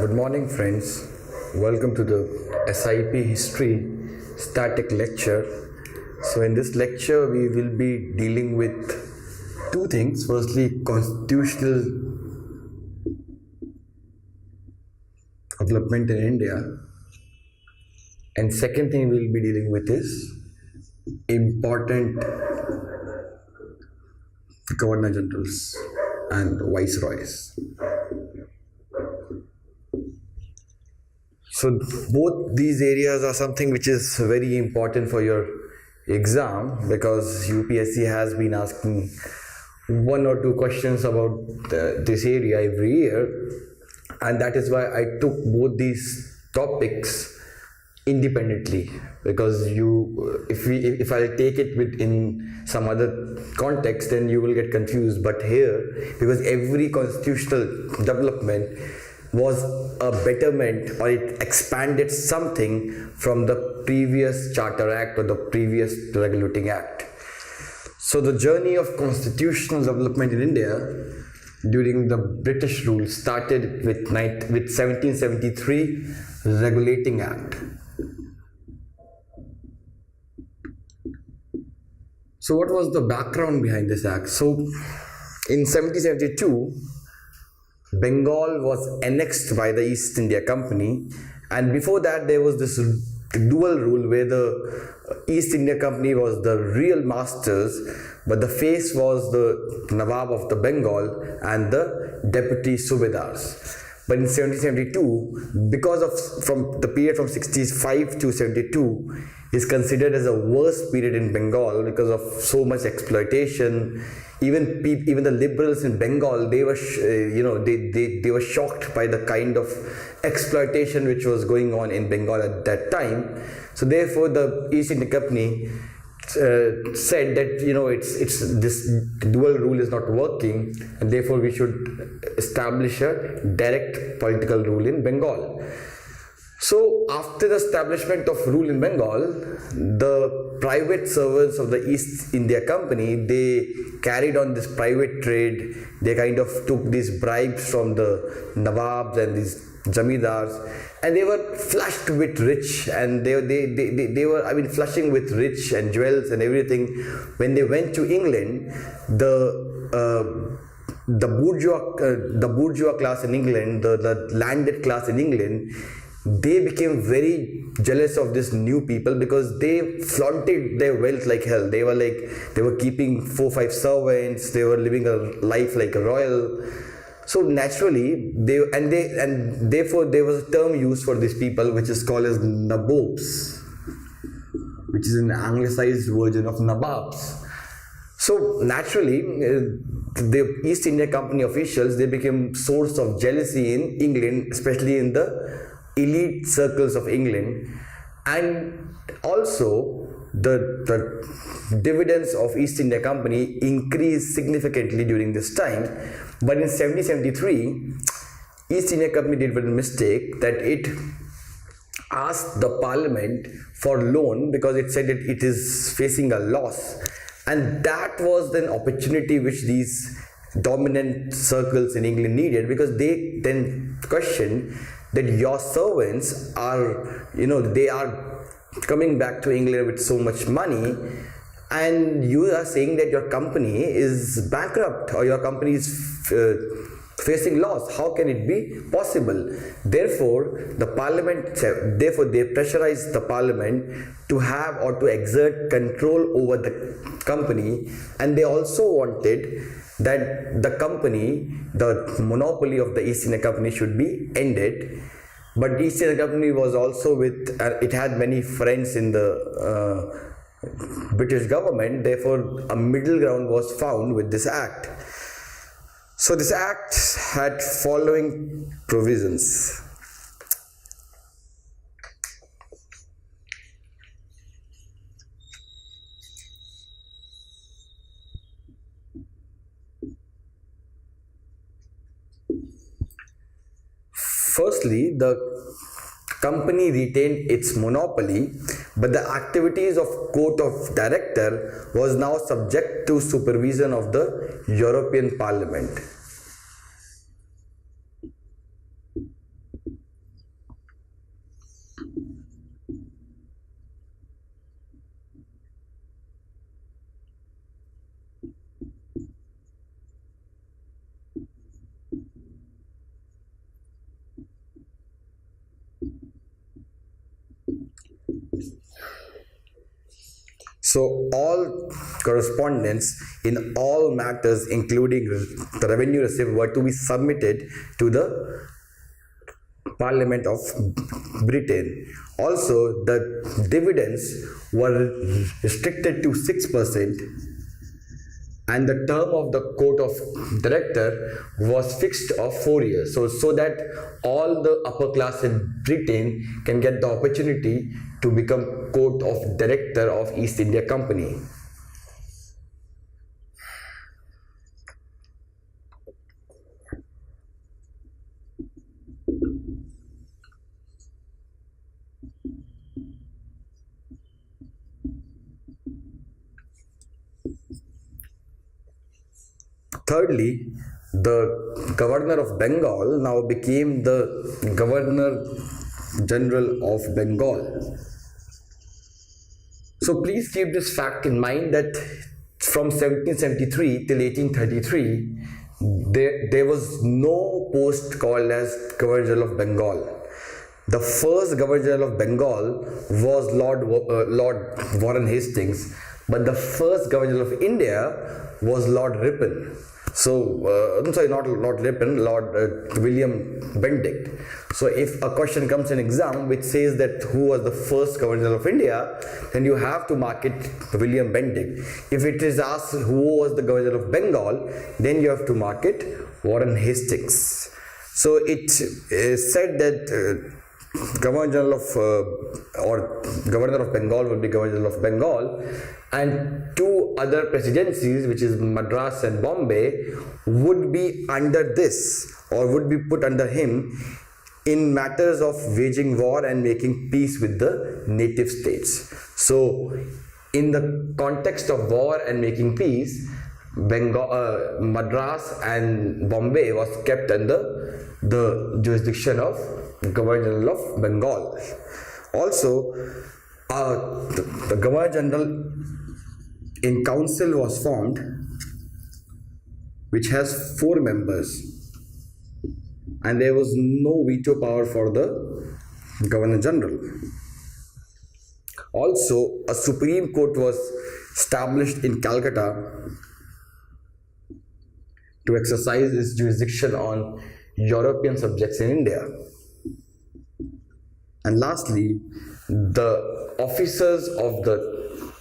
Good morning, friends. Welcome to the SIP History Static Lecture. So, in this lecture, we will be dealing with two things. Firstly, constitutional development in India, and second thing we will be dealing with is important governor generals and viceroys. So both these areas are something which is very important for your exam, because UPSC has been asking one or two questions about this area every year, and that is why I took both these topics independently, because if I take it within some other context, then you will get confused. But here, because every constitutional development was a betterment, or it expanded something from the previous Charter Act or the previous Regulating Act. So the journey of constitutional development in India during the British rule started with 1773 Regulating Act. So what was the background behind this act? So in 1772, Bengal was annexed by the East India Company, and before that there was this dual rule where the East India Company was the real masters, but the face was the Nawab of the Bengal and the deputy Subedars. But in 1772, because of from the period from 65 to 72 is considered as a worst period in Bengal because of so much exploitation. Even the liberals in Bengal, they were they were shocked by the kind of exploitation which was going on in Bengal at that time. So therefore, the East India Company said that it's this dual rule is not working, and therefore we should establish a direct political rule in Bengal. So after the establishment of rule in Bengal, the private servants of the East India Company, they carried on this private trade. They kind of took these bribes from the Nawabs and these Jamidars, and they were flushed with rich, and they were flushing with rich and jewels and everything. When they went to England, the bourgeois class in England, the landed class in England, they became very jealous of these new people because they flaunted their wealth like hell. They were keeping 4-5 servants. They were living a life like a royal. So naturally, therefore there was a term used for these people which is called as nabobs, which is an anglicized version of nababs. So naturally, the East India Company officials, they became source of jealousy in England, especially in the elite circles of England, and also the dividends of East India Company increased significantly during this time. But in 1773, East India Company did one mistake, that it asked the Parliament for loan because it said that it is facing a loss, and that was an opportunity which these dominant circles in England needed, because they then questioned that your servants are, they are coming back to England with so much money, and you are saying that your company is bankrupt or your company is facing loss. How can it be possible? Therefore, they pressurized the Parliament to have or to exert control over the company, and they also wanted that the company, the monopoly of the East India Company, should be ended. But East India Company was also it had many friends in the British government. Therefore, a middle ground was found with this act. So this act had following provisions. Firstly, the company retained its monopoly, but the activities of Court of Director was now subject to supervision of the European Parliament. So all correspondence in all matters, including the revenue received, were to be submitted to the Parliament of Britain. Also, the dividends were restricted to 6%, and the term of the court of director was fixed of 4 years, so that all the upper class in Britain can get the opportunity to become court of director of East India Company. Thirdly, the governor of Bengal now became the Governor General of Bengal. So please keep this fact in mind that from 1773 till 1833, there was no post called as Governor General of Bengal. The first Governor General of Bengal was Lord Warren Hastings, but the first Governor General of India was Lord Ripon. So, I'm sorry, not Lord Ripon, Lord William Bentinck. So, if a question comes in exam which says that who was the first Governor General of India, then you have to mark it William Bentinck. If it is asked who was the Governor General of Bengal, then you have to mark it Warren Hastings. So, it is said that Governor General of or Governor of Bengal would be Governor General of Bengal, and two other presidencies, which is Madras and Bombay, would be under this or would be put under him in matters of waging war and making peace with the native states. So, in the context of war and making peace, Madras and Bombay was kept under the jurisdiction of Governor General of Bengal. Also, the Governor General in council was formed, which has 4 members, and there was no veto power for the Governor General. Also, a Supreme Court was established in Calcutta to exercise its jurisdiction on European subjects in India. And lastly, the officers of the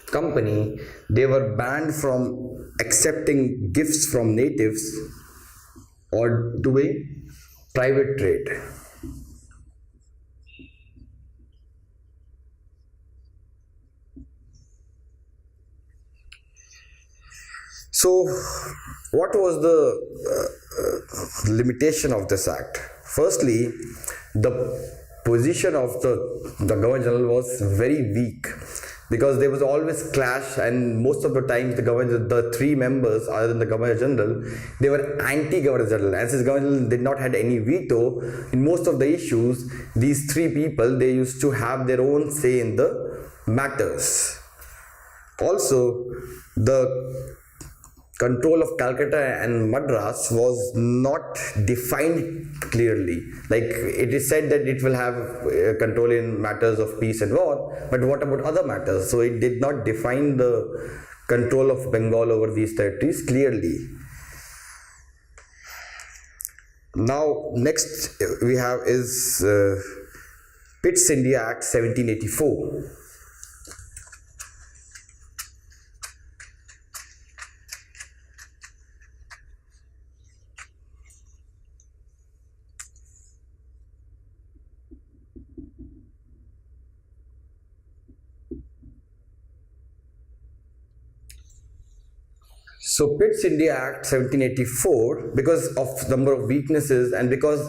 company, they were banned from accepting gifts from natives or doing private trade. So, what was the limitation of this act? Firstly, the position of the Governor General was very weak, because there was always clash, and most of the times the 3 members other than the Governor General, they were anti-Governor General, and since Governor General did not have any veto in most of the issues, these 3 people, they used to have their own say in the matters. Also, the control of Calcutta and Madras was not defined clearly. Like, it is said that it will have control in matters of peace and war, but what about other matters? So it did not define the control of Bengal over these territories clearly. Now, next we have is Pitt's India Act 1784. So Pitt's India Act 1784, because of number of weaknesses and because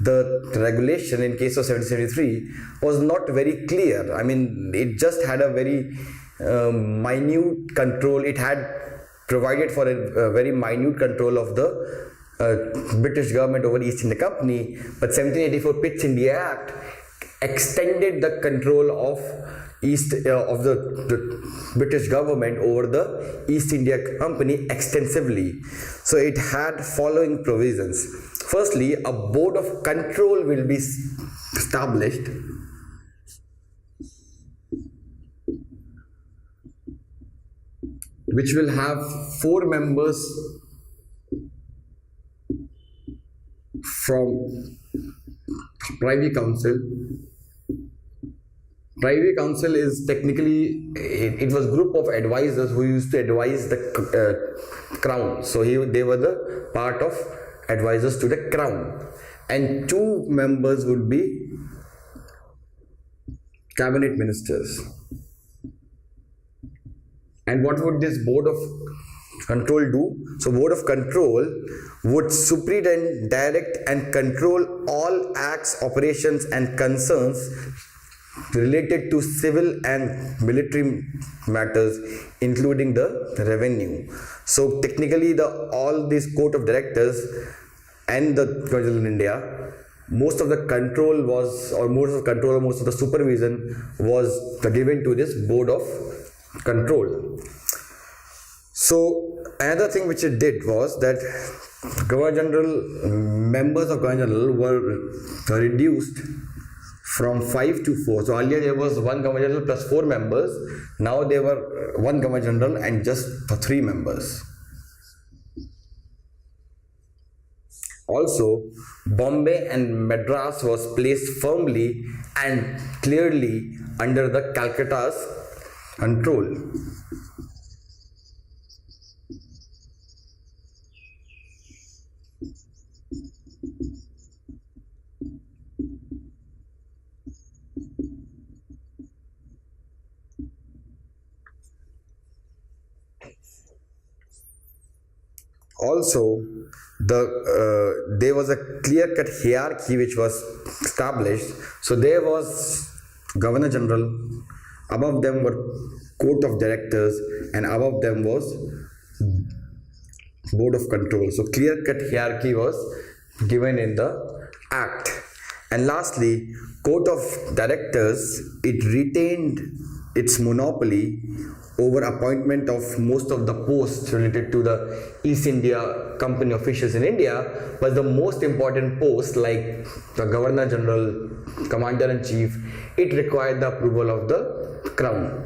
the regulation in case of 1773 was not very clear. I mean, it just had a very minute control. It had provided for a very minute control of the British government over East India Company, but 1784 Pitt's India Act extended the control of the British government over the East India Company extensively. So it had following provisions. Firstly, a board of control will be established which will have 4 members from Privy Council. Privy Council is technically, it was group of advisors who used to advise the crown. So they were the part of advisors to the crown. And 2 members would be cabinet ministers. And what would this board of control do? So board of control would superintend, direct and control all acts, operations and concerns related to civil and military matters, including the revenue. So technically all these court of directors and the Government of India, most of the control was, or most of the supervision was given to this board of control. So another thing which it did was that members of Governor General were reduced from 5 to 4. So earlier there was 1 Governor General plus 4 members. Now there were 1 Governor General and just 3 members. Also, Bombay and Madras was placed firmly and clearly under the Calcutta's control. Also, there was a clear-cut hierarchy which was established. So there was Governor General, above them were Court of Directors, and above them was Board of Control. So clear-cut hierarchy was given in the Act. And lastly, Court of Directors, it retained its monopoly over appointment of most of the posts related to the East India Company officials in India, but the most important posts like the Governor General, Commander-in-Chief, it required the approval of the Crown.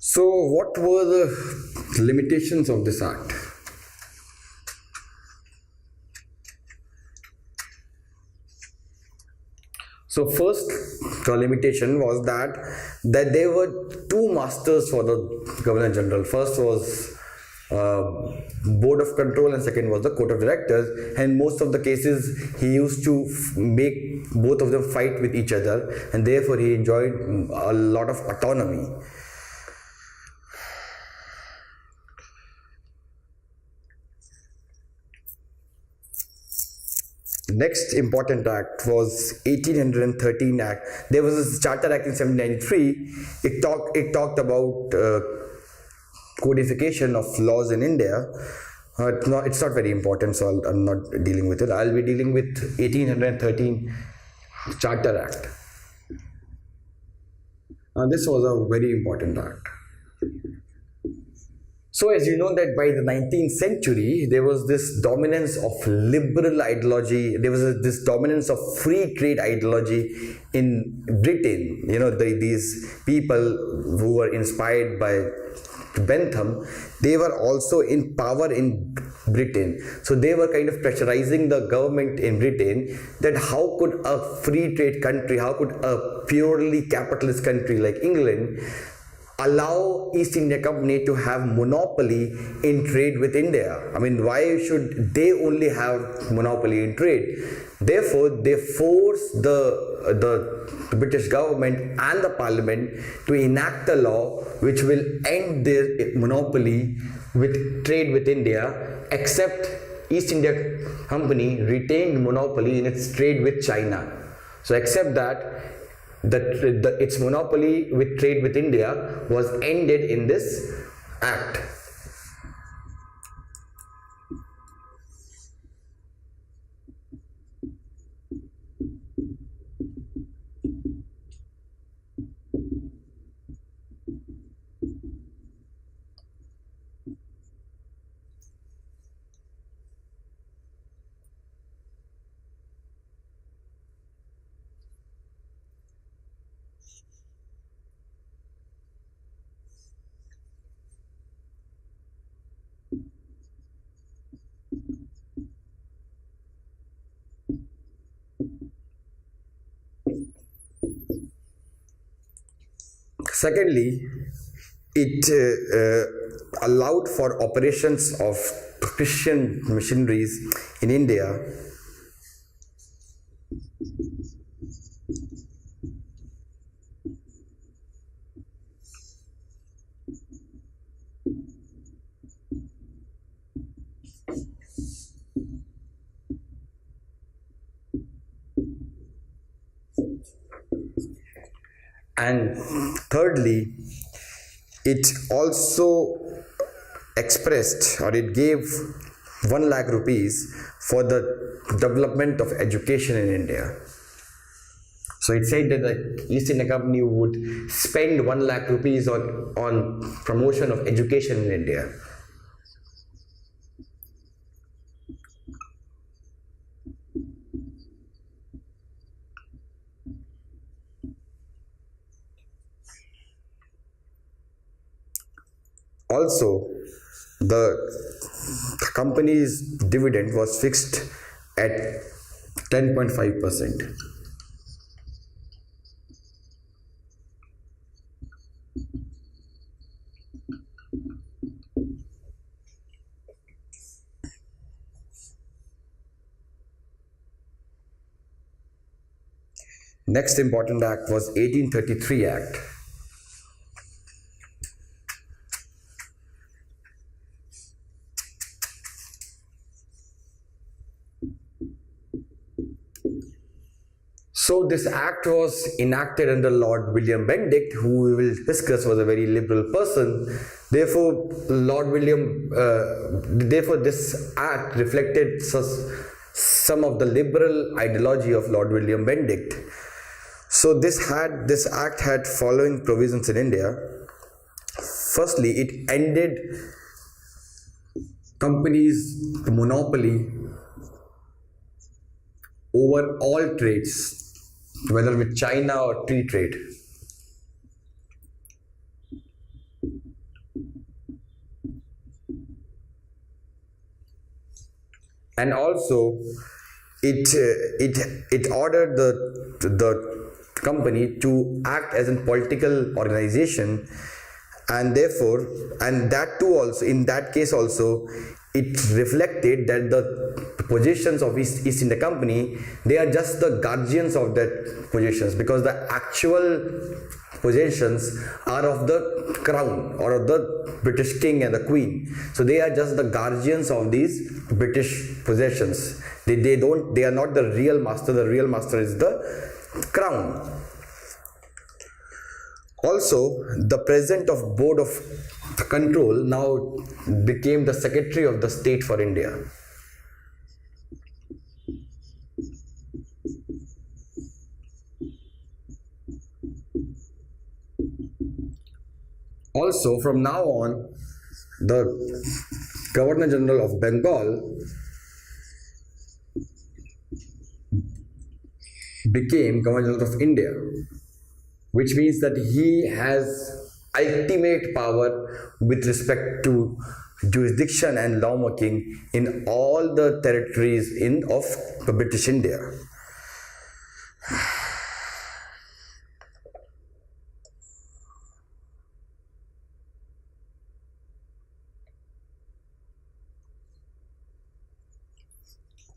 So what were the limitations of this act? So first, the limitation was that there were 2 masters for the Governor General. First was Board of Control and second was the Court of Directors, and most of the cases he used to make both of them fight with each other, and therefore he enjoyed a lot of autonomy. Next important act was 1813 Act. There was a Charter Act in 1793. It talked about codification of laws in India. It's not very important, so I'm not dealing with it. I'll be dealing with 1813 Charter Act. This was a very important act. So as you know that by the 19th century, there was this dominance of liberal ideology, there was this dominance of free trade ideology in Britain. You know, these people who were inspired by Bentham, they were also in power in Britain. So they were kind of pressurizing the government in Britain that how could a free trade country, how could a purely capitalist country like England allow East India Company to have monopoly in trade with India? I mean, why should they only have monopoly in trade? Therefore, they forced the British government and the Parliament to enact a law which will end their monopoly with trade with India, except East India Company retained monopoly in its trade with China. So except that, its monopoly with trade with India was ended in this act. Secondly, it allowed for operations of Christian missionaries in India. And thirdly, it also expressed, or it gave 1 lakh rupees for the development of education in India. So it said that the East India Company would spend 1 lakh rupees on promotion of education in India. Also, the company's dividend was fixed at 10.5%. Next important act was 1833 Act. So this act was enacted under Lord William Bentinck, who we will discuss was a very liberal person. Therefore, therefore this act reflected some of the liberal ideology of Lord William Bentinck. So this act had following provisions in India. Firstly, it ended companies' monopoly over all trades, whether with China or free trade. And also, it ordered the company to act as a political organization, and therefore, and that too also, in that case also, it reflected that the positions of East India Company, they are just the guardians of that positions, because the actual possessions are of the crown or of the British king and the queen. So they are just the guardians of these British possessions. They are not the real master. The real master is the crown. Also, the president of board of control now became the secretary of the state for India. Also, from now on, the Governor General of Bengal became Governor General of India, which means that he has ultimate power with respect to jurisdiction and lawmaking in all the territories of British India.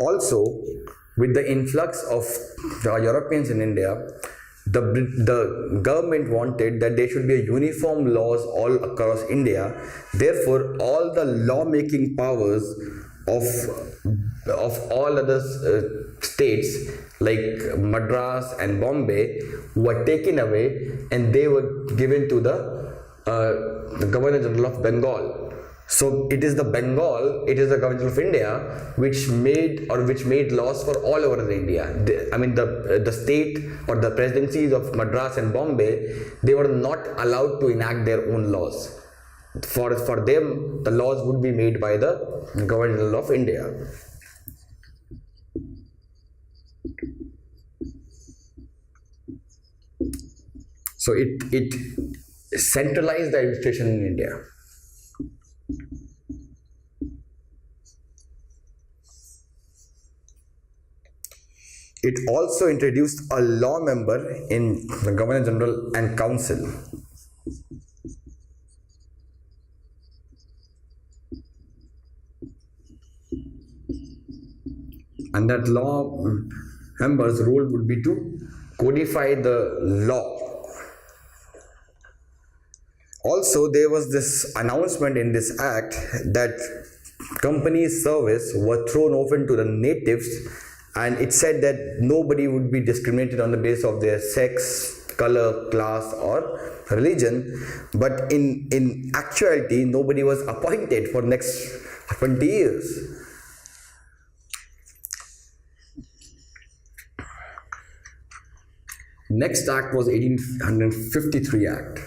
Also, with the influx of the Europeans in India, the government wanted that there should be a uniform laws all across India. Therefore, all the lawmaking powers of all other states like Madras and Bombay were taken away, and they were given to the Governor General of Bengal. So it is the Government of India which made laws for all over India. The state or the presidencies of Madras and Bombay, they were not allowed to enact their own laws. For them, the laws would be made by the Government of India. So it centralized the administration in India. It also introduced a law member in the Governor General and Council. and that law member's role would be to codify the law. Also, there was this announcement in this act that companies' service were thrown open to the natives, and it said that nobody would be discriminated on the basis of their sex, color, class, or religion. But in actuality, nobody was appointed for next 20 years. Next act was 1853 Act.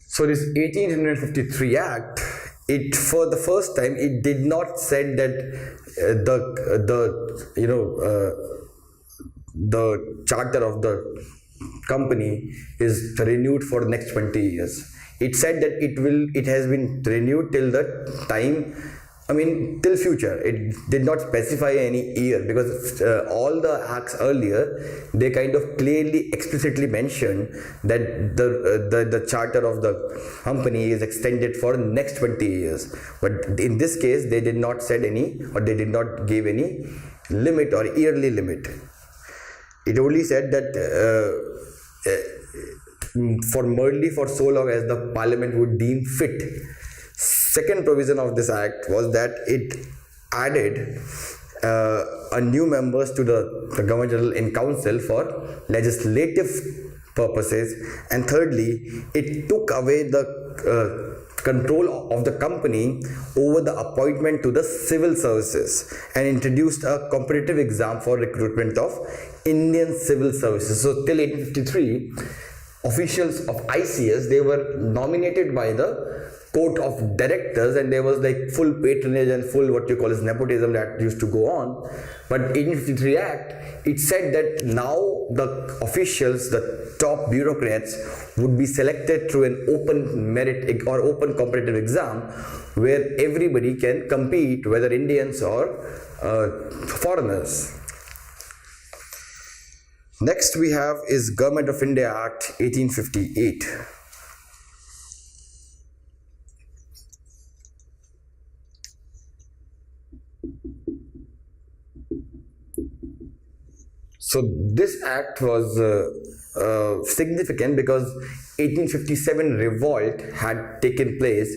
So this 1853 Act, it for the first time it did not said that the charter of the company is renewed for the next 20 years. It said that it has been renewed till the time, till future. It did not specify any year, because all the acts earlier, they kind of clearly, explicitly mentioned that the charter of the company is extended for the next 20 years. But in this case, they did not said any, or they did not give any limit or yearly limit. It only said that merely for so long as the parliament would deem fit. Second provision of this act was that it added a new members to the Governor General in Council for legislative purposes, and thirdly, it took away the control of the company over the appointment to the civil services and introduced a competitive exam for recruitment of Indian civil services. So till 1853, officials of ICS, they were nominated by the court of directors, and there was like full patronage and full what you call as nepotism that used to go on. But 1853 Act, it said that now the officials, the top bureaucrats, would be selected through an open merit or open competitive exam where everybody can compete, whether Indians or foreigners. Next we have is Government of India Act 1858. So this act was significant because 1857 revolt had taken place,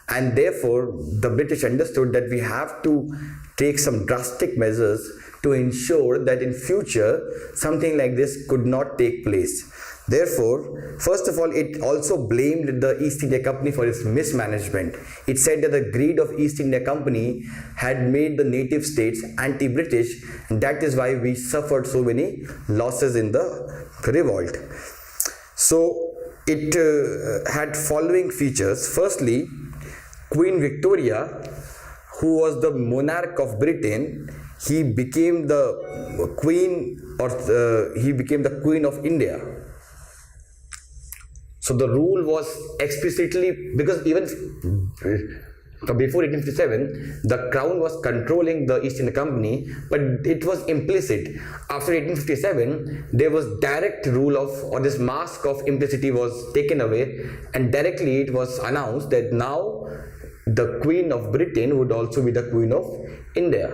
and therefore the British understood that we have to take some drastic measures to ensure that in future something like this could not take place. Therefore, first of all, it also blamed the East India Company for its mismanagement. It said that the greed of East India Company had made the native states anti-British, and that is why we suffered so many losses in the revolt. So it had following features. Firstly, Queen Victoria, who was the monarch of Britain, he became the queen, he became the Queen of India. So the rule was explicitly, because even before 1857, the crown was controlling the East India Company, but it was implicit. After 1857, there was direct rule of, or this mask of implicity was taken away, and directly it was announced that now the Queen of Britain would also be the Queen of India.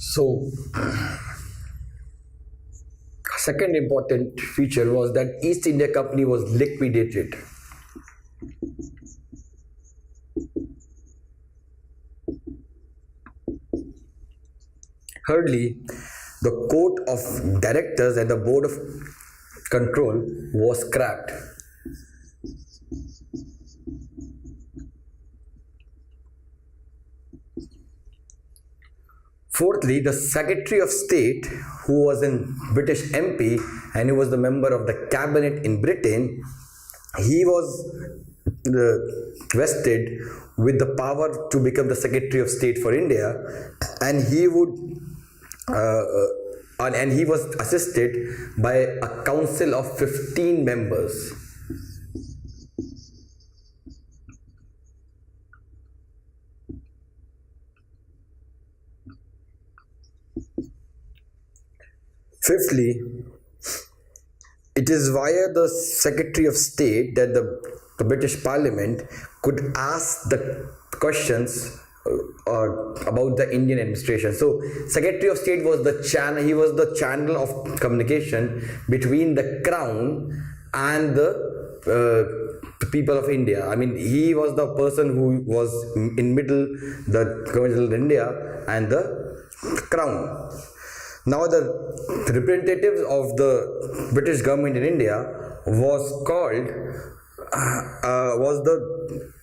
So, second important feature was that East India Company was liquidated. Thirdly, the court of directors and the board of control was scrapped. Fourthly, the Secretary of State, who was a British MP and he was the member of the cabinet in Britain, he was vested with the power to become the Secretary of State for India, and he would and he was assisted by a council of 15 members. Fifthly, it is via the Secretary of State that the British Parliament could ask the questions about the Indian administration. So, Secretary of State was the channel. He was the channel of communication between the Crown and the people of India. I mean, he was the person who was in middle, the government of India and the Crown. Now, the representatives of the British government in India was called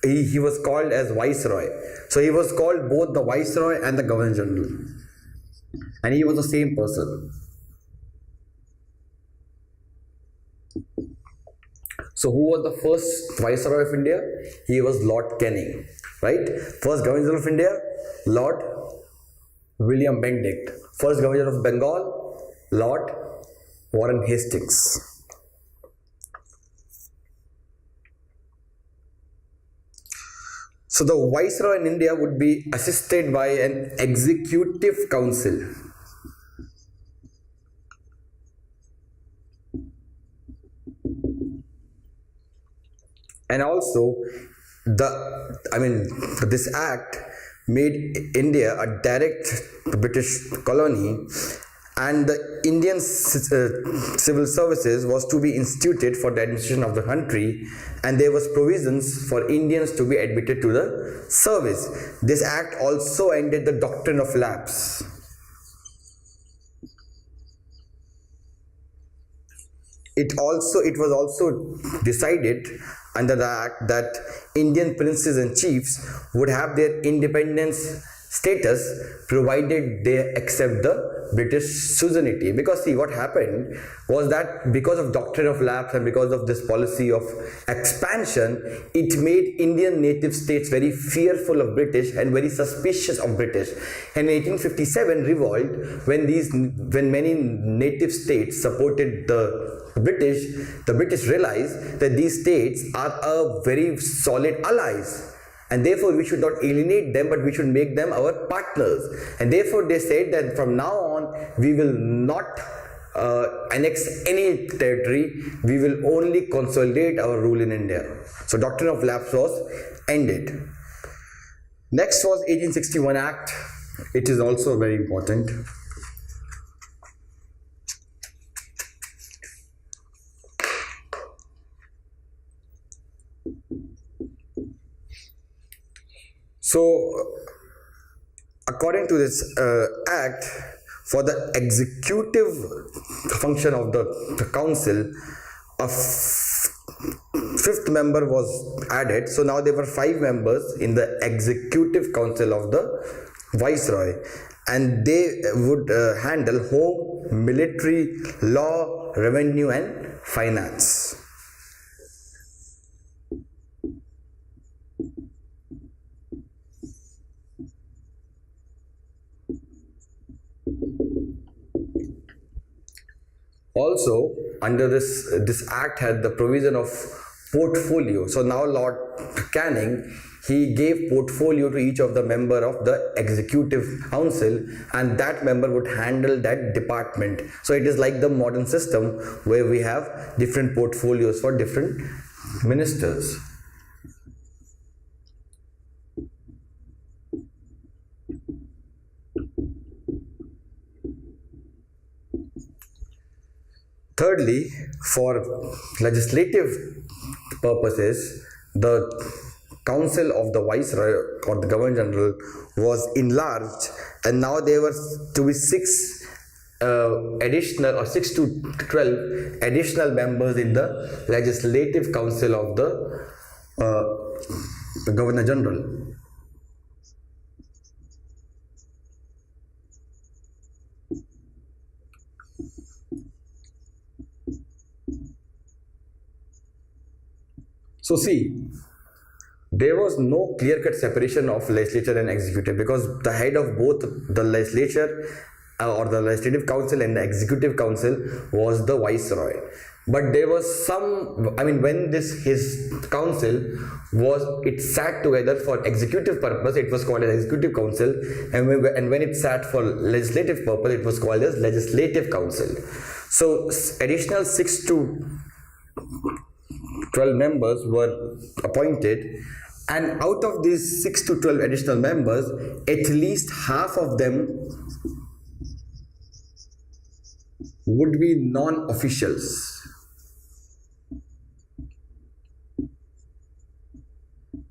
he was called as Viceroy. So he was called both the Viceroy and the Governor General, and he was the same person. So who was the first Viceroy of India? He was Lord Canning, right? First Governor General of India, Lord William Bentinck. First Governor of Bengal, Lord Warren Hastings. So the Viceroy in India would be assisted by an executive council. And also, this act made India a direct British colony, and the Indian civil services was to be instituted for the administration of the country, and there was provisions for Indians to be admitted to the service. This act also ended the doctrine of lapse. It was also decided under the act that Indian princes and chiefs would have their independence status provided they accept the British suzerainty. Because see, what happened was that because of doctrine of lapse and because of this policy of expansion, it made Indian native states very fearful of British and very suspicious of British. And 1857 revolt, when many native states supported the British realized that these states are a very solid allies, and therefore we should not alienate them, but we should make them our partners. And therefore they said that from now on we will not annex any territory, we will only consolidate our rule in India. So doctrine of lapse was ended. Next was 1861 Act. It is also very important. So, according to this act, for the executive function of the council, a fifth member was added. So now there were 5 members in the executive council of the Viceroy, and they would handle home, military, law, revenue, and finance. Also, under this act had the provision of portfolio. So now Lord Canning, he gave portfolio to each of the member of the executive council, and that member would handle that department. So it is like the modern system where we have different portfolios for different ministers. Thirdly, for legislative purposes, the council of the Viceroy or the Governor General was enlarged, and now there were to be 6 additional or 6 to 12 additional members in the Legislative Council of the Governor General. So see, there was no clear-cut separation of legislature and executive, because the head of both the legislature or the legislative council and the executive council was the viceroy. But there was some, I mean, when his council was, it sat together for executive purpose, it was called as executive council, and when it sat for legislative purpose, it was called as legislative council. So additional 6 to 12 members were appointed, and out of these 6 to 12 additional members, at least half of them would be non-officials.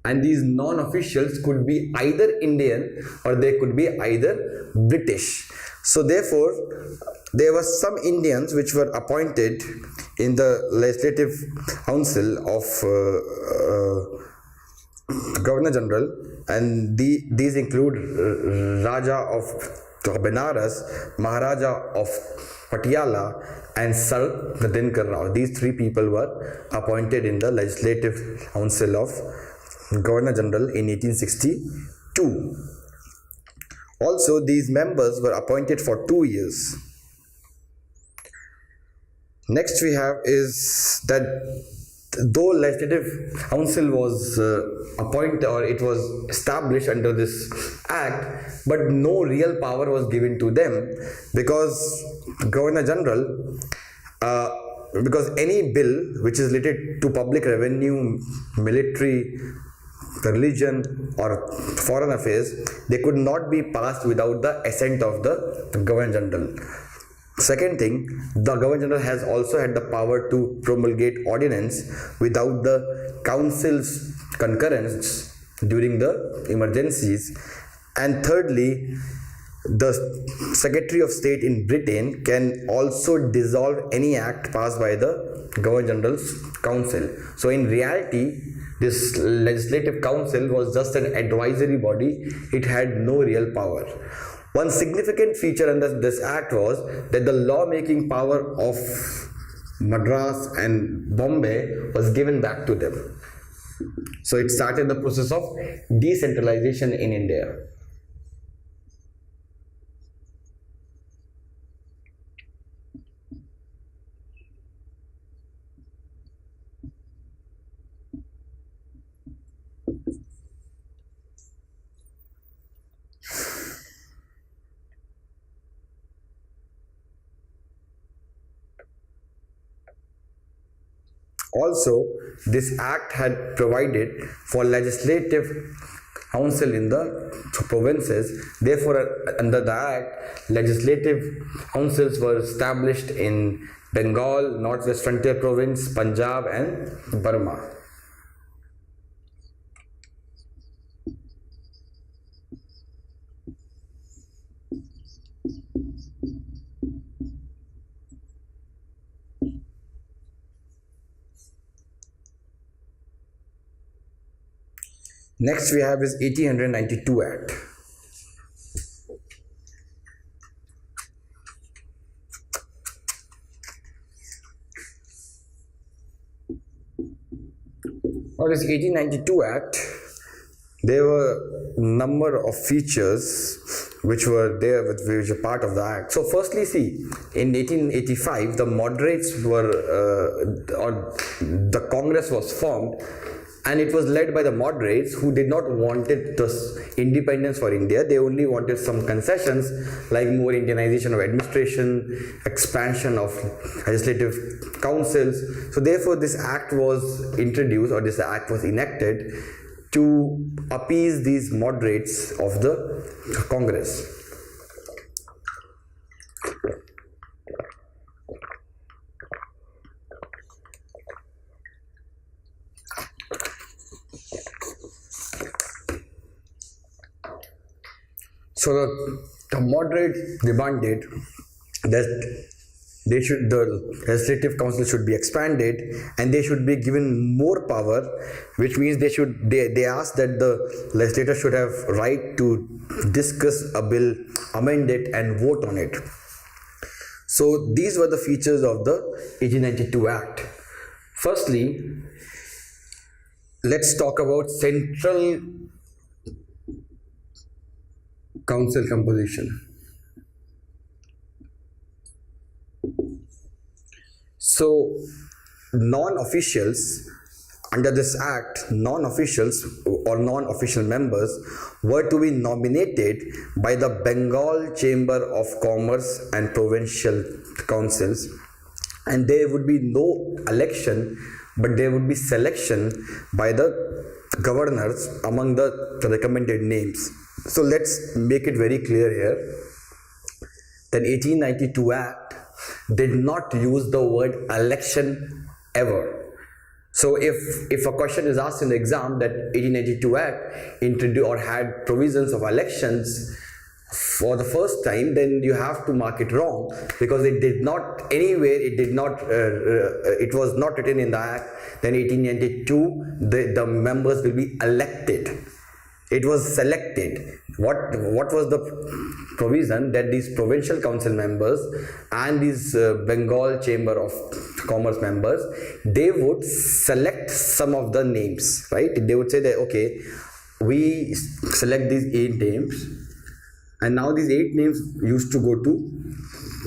And these non-officials could be either Indian or they could be either British. So therefore, there were some Indians which were appointed in the legislative council of Governor General, and these include Raja of Benares, Maharaja of Patiala, and Sir Dinkar Rao. These 3 people were appointed in the legislative council of Governor General in 1862. Also, these members were appointed for 2 years. Next we have is that though legislative council was appointed, or it was established under this act, but no real power was given to them, because Governor General, because any bill which is related to public revenue, military, religion or foreign affairs, they could not be passed without the assent of the Governor General. Second thing, the Governor General has also had the power to promulgate ordinance without the council's concurrence during the emergencies. And thirdly, the Secretary of State in Britain can also dissolve any act passed by the Governor General's council. So in reality, this legislative council was just an advisory body. It had no real power. One significant feature under this act was that the lawmaking power of Madras and Bombay was given back to them. So it started the process of decentralization in India. Also, this act had provided for legislative council in the provinces. Therefore, under the act, legislative councils were established in Bengal, Northwest Frontier Province, Punjab and Burma. Next we have is 1892 Act. What is 1892 Act? There were a number of features which were there, which were part of the act. So firstly, see, in 1885 the moderates were or the Congress was formed, and it was led by the moderates, who did not wanted the independence for India. They only wanted some concessions like more Indianization of administration, expansion of legislative councils. So therefore this act was introduced, or this act was enacted to appease these moderates of the Congress. So the moderates demanded that the legislative council should be expanded and they should be given more power, which means they asked that the legislator should have right to discuss a bill, amend it and vote on it. So these were the features of the 1892 Act. Firstly, let's talk about central council composition. So non-officials under this act, non-officials or non-official members were to be nominated by the Bengal Chamber of Commerce and provincial councils, and there would be no election, but there would be selection by the governors among the recommended names. So let's make it very clear here that 1892 Act did not use the word election ever. So if a question is asked in the exam that 1892 Act introduced or had provisions of elections for the first time, then you have to mark it wrong, because it did not anywhere, it was not written in the Act. Then 1892 the members will be elected. It was selected. What was the provision? That these provincial council members and these Bengal Chamber of Commerce members, they would select some of the names, right? They would say that, okay, we select these 8 names, and now these 8 names used to go to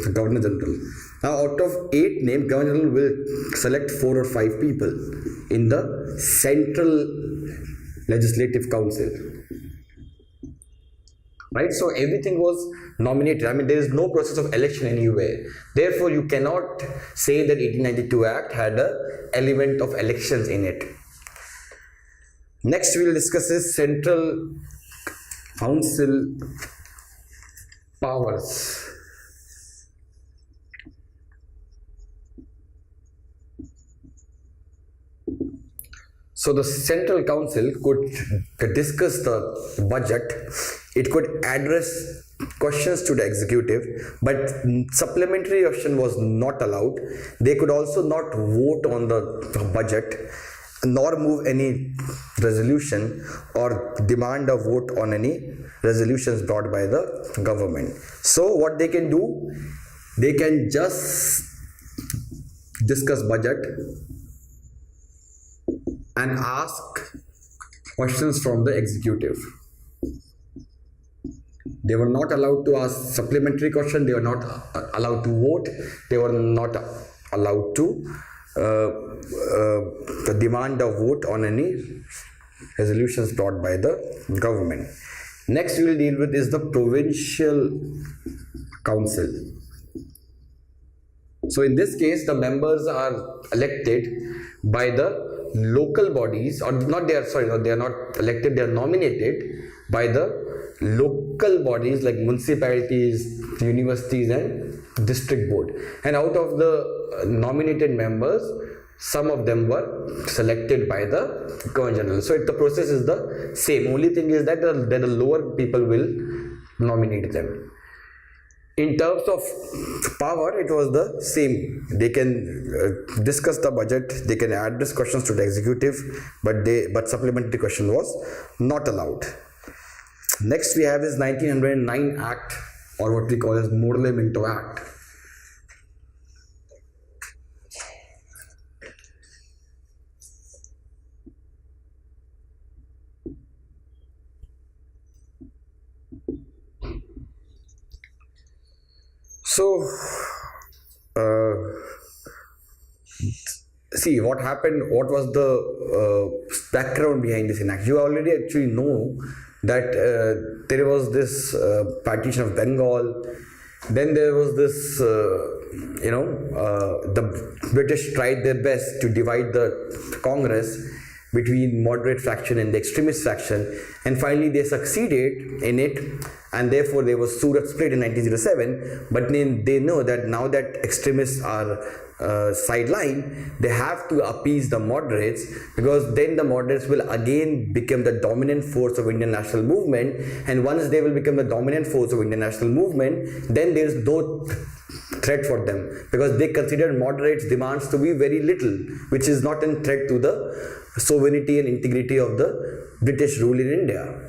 the Governor General. Now out of 8 names, Governor General will select 4 or 5 people in the Central Legislative Council. Right, so everything was nominated. I mean, there is no process of election anywhere. Therefore, you cannot say that 1892 Act had an element of elections in it. Next, we will discuss is Central Council powers. So the Central Council could discuss the budget, it could address questions to the executive, but supplementary question was not allowed. They could also not vote on the budget, nor move any resolution or demand a vote on any resolutions brought by the government. So what they can do, they can just discuss budget and ask questions from the executive. They were not allowed to ask supplementary question, they were not allowed to vote, they were not allowed to demand a vote on any resolutions brought by the government. Next we will deal with is the Provincial Council. So in this case, the members are elected by the local bodies, or not, they are not elected, they are nominated by the local bodies like municipalities, universities and district board. And out of the nominated members, some of them were selected by the Governor General. So the process is the same. Only thing is that the lower people will nominate them. In terms of power, it was the same. They can discuss the budget, they can address questions to the executive, but supplementary question was not allowed. Next we have is 1909 Act, or what we call as Morley Minto Act. So, see what happened, what was the background behind this enact. You already actually know that there was this partition of Bengal, then there was this, the British tried their best to divide the Congress between moderate faction and the extremist faction, and finally they succeeded in it, and therefore there was Surat split in 1907. But they know that now that extremists are sidelined, they have to appease the moderates, because then the moderates will again become the dominant force of Indian national movement, and once they will become the dominant force of Indian national movement, then there is no threat for them, because they consider moderates' demands to be very little, which is not a threat to the sovereignty and integrity of the British rule in India.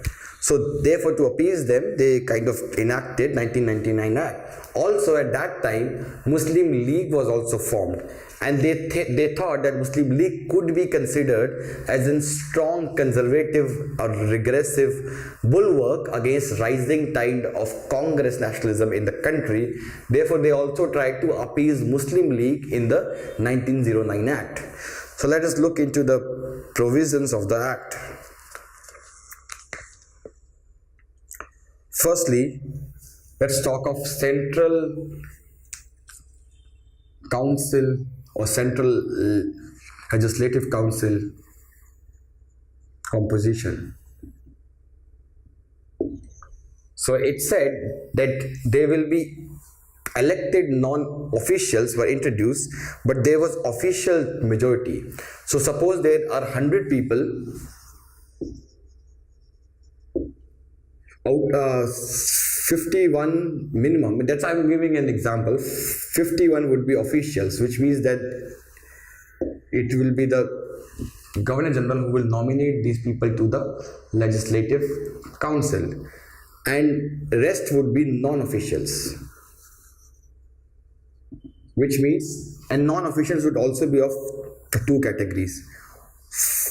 So therefore, to appease them, they kind of enacted 1999 Act. Also at that time, Muslim League was also formed, and they thought that Muslim League could be considered as a strong conservative or regressive bulwark against rising tide of Congress nationalism in the country. Therefore, they also tried to appease Muslim League in the 1909 Act. So let us look into the provisions of the Act. Firstly, let's talk of Central Council or Central Legislative Council composition. So it said that there will be elected non-officials were introduced, but there was official majority. So suppose there are 100 people, out 51 minimum, that's I'm giving an example, 51 would be officials, which means that it will be the Governor General who will nominate these people to the Legislative Council, and rest would be non-officials, which means, and non-officials would also be of two categories.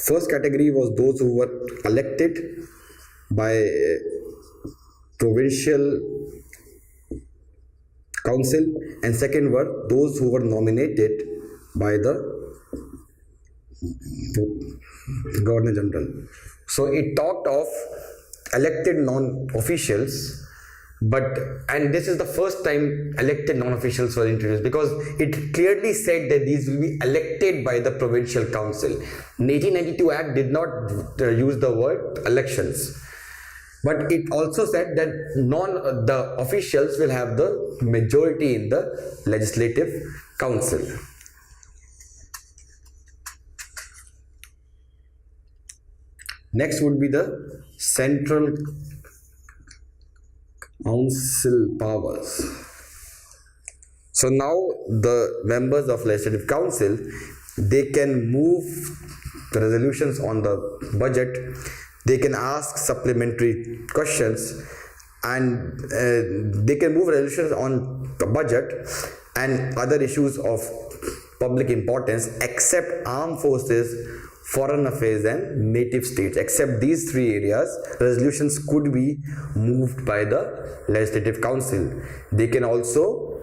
First category was those who were elected by provincial council, and second were those who were nominated by the Governor General. So it talked of elected non-officials, and this is the first time elected non-officials were introduced, because it clearly said that these will be elected by the provincial council. The 1892 Act did not use the word elections, but it also said that the officials will have the majority in the Legislative Council. Next would be the Central Council powers. So now the members of Legislative Council, they can move the resolutions on the budget, they can ask supplementary questions, and they can move resolutions on the budget and other issues of public importance, except armed forces, foreign affairs and native states. Except these three areas, resolutions could be moved by the Legislative Council. They can also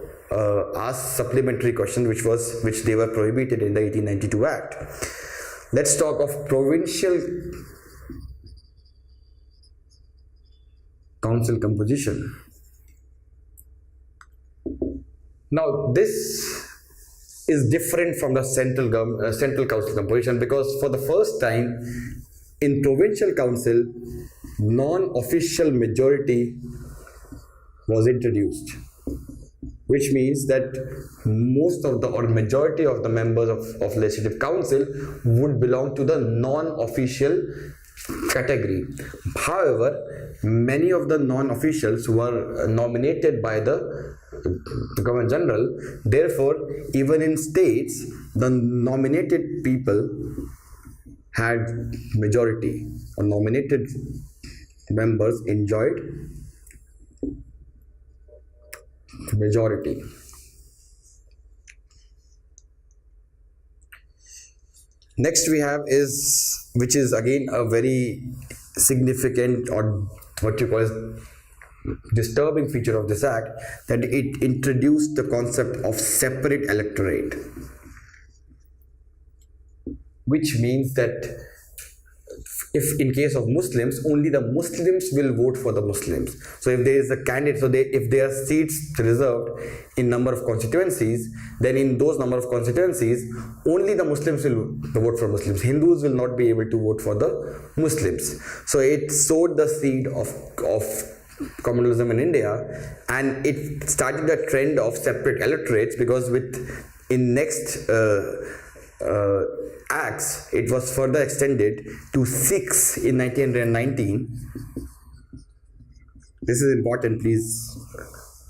ask supplementary questions, which they were prohibited in the 1892 Act. Let's talk of provincial council composition. Now this is different from the central council composition, because for the first time in provincial council, non-official majority was introduced, which means that most of the or majority of the members of Legislative Council would belong to the non-official category. However, many of the non-officials were nominated by the Governor General. Therefore, even in states, the nominated people had majority, or nominated members enjoyed majority. Next we have is, which is again a very significant, or what you call as disturbing feature of this act, that it introduced the concept of separate electorate, which means that if in case of Muslims, only the Muslims will vote for the Muslims. So if there is a candidate, if there are seats reserved in number of constituencies, then in those number of constituencies, only the Muslims will vote for Muslims. Hindus will not be able to vote for the Muslims. So it sowed the seed of communalism in India, and it started a trend of separate electorates, because in next acts, it was further extended to 6 in 1919. This is important, please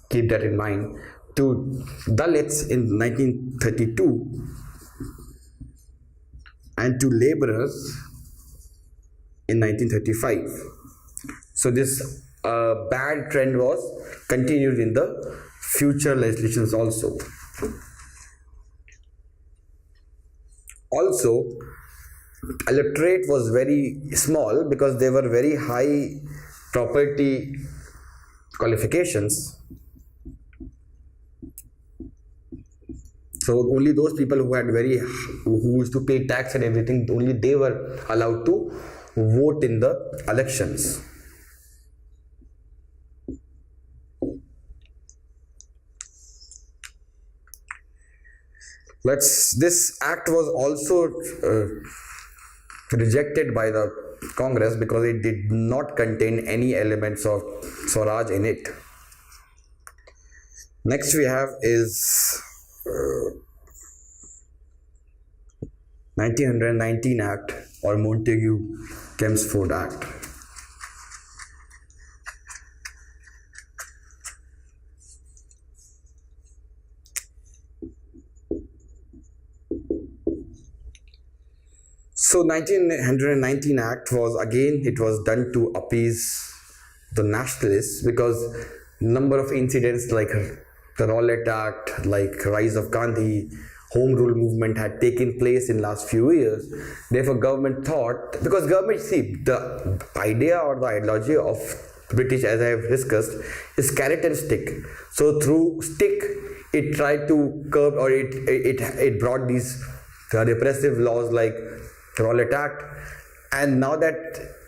keep that in mind. To Dalits in 1932, and to laborers in 1935. So this bad trend was continued in the future legislations also. Also, electorate was very small because they were very high property qualifications. So only those people who used to pay tax and everything, only they were allowed to vote in the elections. This act was also rejected by the Congress because it did not contain any elements of Swaraj in it. Next we have is 1919 Act or Montagu-Chelmsford Act. So 1919 Act was done to appease the nationalists because number of incidents like the Rowlatt Act, like rise of Gandhi, home rule movement had taken place in last few years. Therefore government thought, because government, see, the idea or the ideology of British, as I have discussed, is carrot and stick. So through stick it tried to curb, or it brought these repressive laws like Rowlatt Act, and now that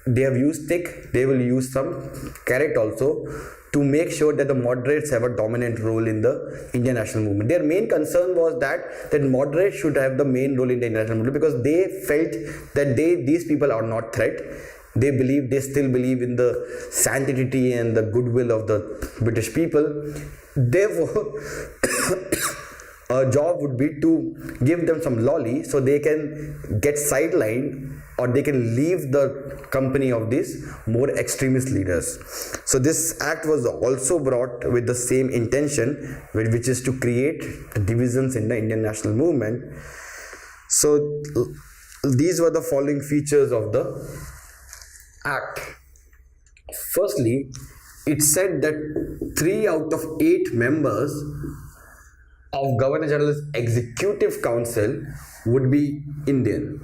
they have used stick, they will use some carrot also to make sure that the moderates have a dominant role in the Indian national movement. Their main concern was that moderates should have the main role in the Indian national movement because they felt that these people are not threat. They still believe in the sanctity and the goodwill of the British people. Therefore, a job would be to give them some lolly so they can get sidelined or they can leave the company of these more extremist leaders. So this act was also brought with the same intention, which is to create divisions in the Indian national movement. So these were the following features of the act. Firstly, it said that 3 out of 8 members of Governor General's Executive Council would be Indian.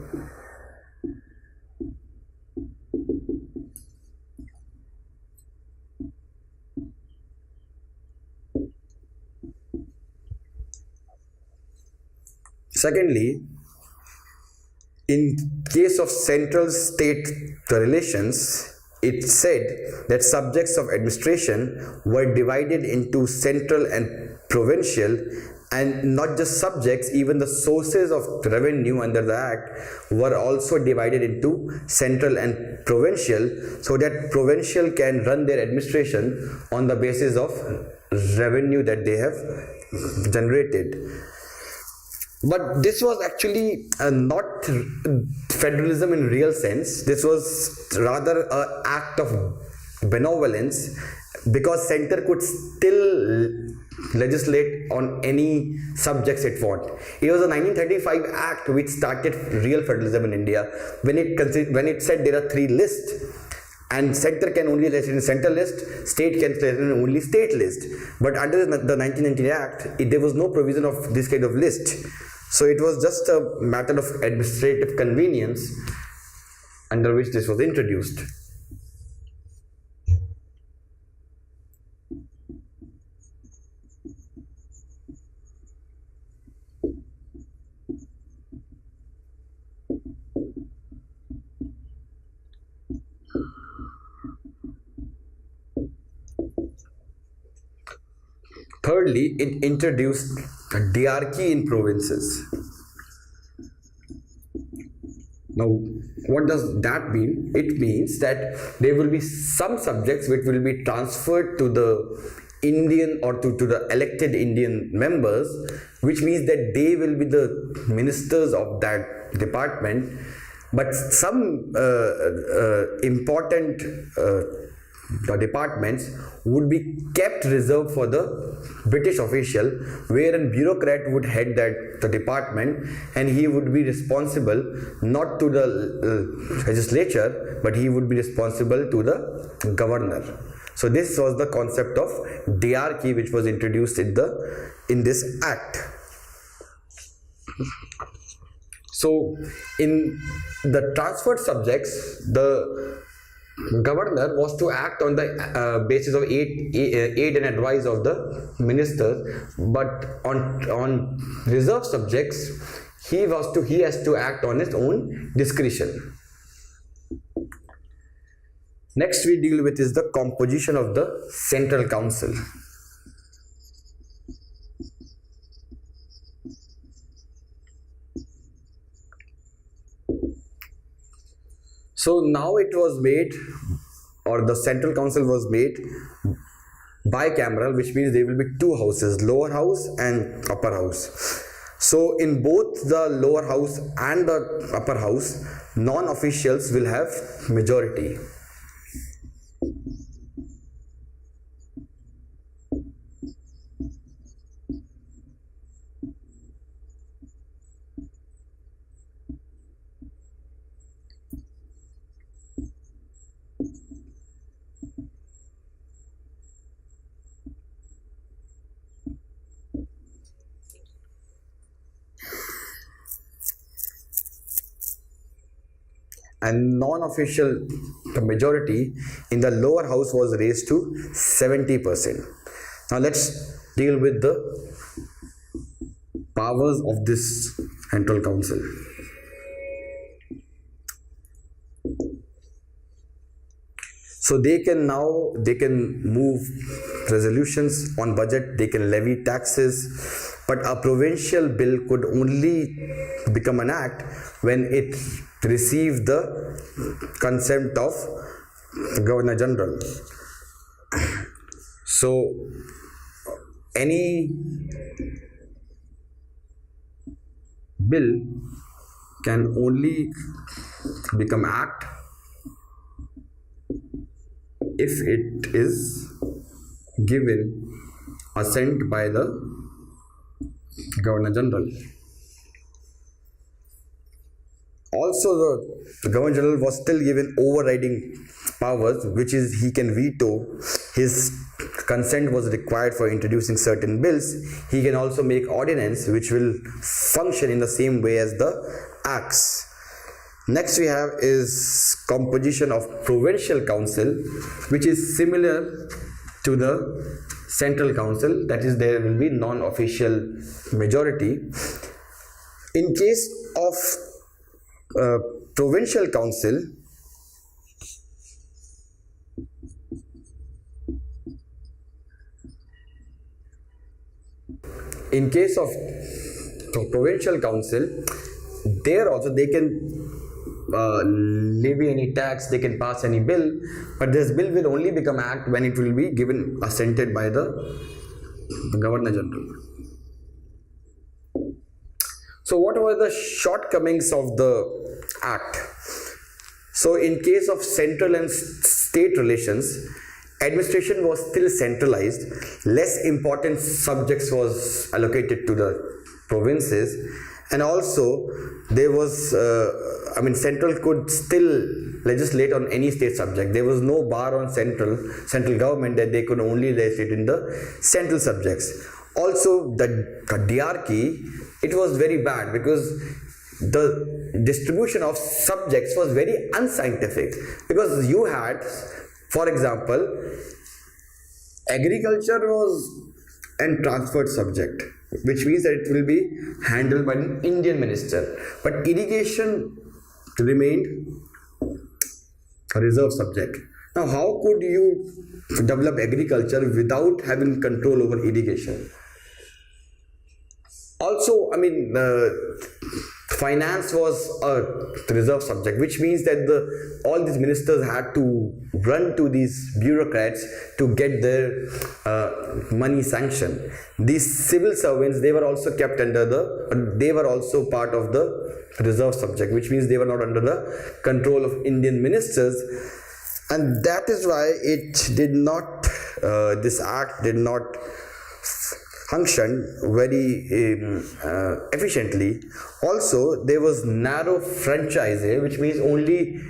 Secondly, in case of central state relations, it said that subjects of administration were divided into central and provincial, and not just subjects, even the sources of revenue under the act were also divided into central and provincial, so that provincial can run their administration on the basis of revenue that they have generated. But this was actually not federalism in real sense. This was rather an act of benevolence, because center could still legislate on any subjects it want. It was a 1935 act which started real federalism in India, when it said there are 3 lists and center can only legislate in center list, state can legislate in only state list. But under the 1990 Act, there was no provision of this kind of list. So it was just a matter of administrative convenience under which this was introduced. Thirdly, it introduced a diarchy in provinces. Now, what does that mean? It means that there will be some subjects which will be transferred to the Indian or to the elected Indian members, which means that they will be the ministers of that department. But some important the departments would be kept reserved for the British official, where a bureaucrat would head the department, and he would be responsible not to the legislature, but he would be responsible to the governor. So this was the concept of diarchy, which was introduced in this act. So in the transferred subjects, the governor was to act on the basis of aid and advice of the ministers, but on reserved subjects, he has to act on his own discretion. Next we deal with is the composition of the Central Council. So now it was made, or the Central Council was made bicameral, which means there will be two houses, lower house and upper house. So in both the lower house and the upper house, non-officials will have majority. And non-official majority in the lower house was raised to 70%. Now let's deal with the powers of this Central Council. So they can move resolutions on budget, they can levy taxes, but a provincial bill could only become an act when it received the consent of Governor General. So any bill can only become act if it is given assent by the Governor General. Also, the Governor General was still given overriding powers, which is he can veto. His consent was required for introducing certain bills. He can also make ordinance, which will function in the same way as the acts. Next we have is composition of Provincial Council, which is similar to the Central Council, that is there will be non-official majority. In case of Provincial Council, there also they can levy any tax, they can pass any bill, but this bill will only become act when it will be given assented by the Governor General. So what were the shortcomings of the act? So in case of central and state relations, administration was still centralized, less important subjects was allocated to the provinces, and also there was central could still legislate on any state subject. There was no bar on central government that they could only legislate in the central subjects. Also the diarchy, it was very bad because the distribution of subjects was very unscientific, because you had, for example, agriculture was a transferred subject, which means that it will be handled by an Indian minister, but irrigation remained a reserved subject. Now how could you develop agriculture without having control over irrigation? Also, finance was a reserved subject, which means that all these ministers had to run to these bureaucrats to get their money sanctioned. These civil servants, they were also kept under they were also part of the reserved subject, which means they were not under the control of Indian ministers. and that is why this act did not function very efficiently. Also, there was narrow franchise, which means only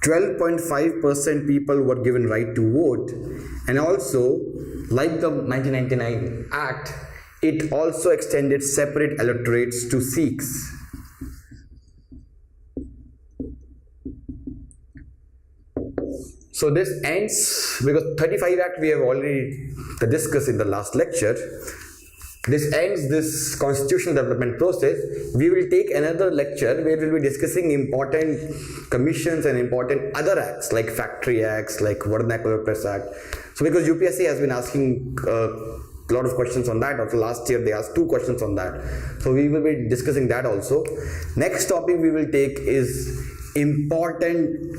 12.5% people were given right to vote, and also, like the 1999 Act, it also extended separate electorates to Sikhs. So this ends, because 35 Act we have already discussed in the last lecture. This ends this constitutional development process. We will take another lecture where we will be discussing important commissions and important other acts like Factory Acts, like Vernacular Press Act. So because UPSC has been asking a lot of questions on that. Also last year they asked 2 questions on that. So we will be discussing that also. Next topic we will take is important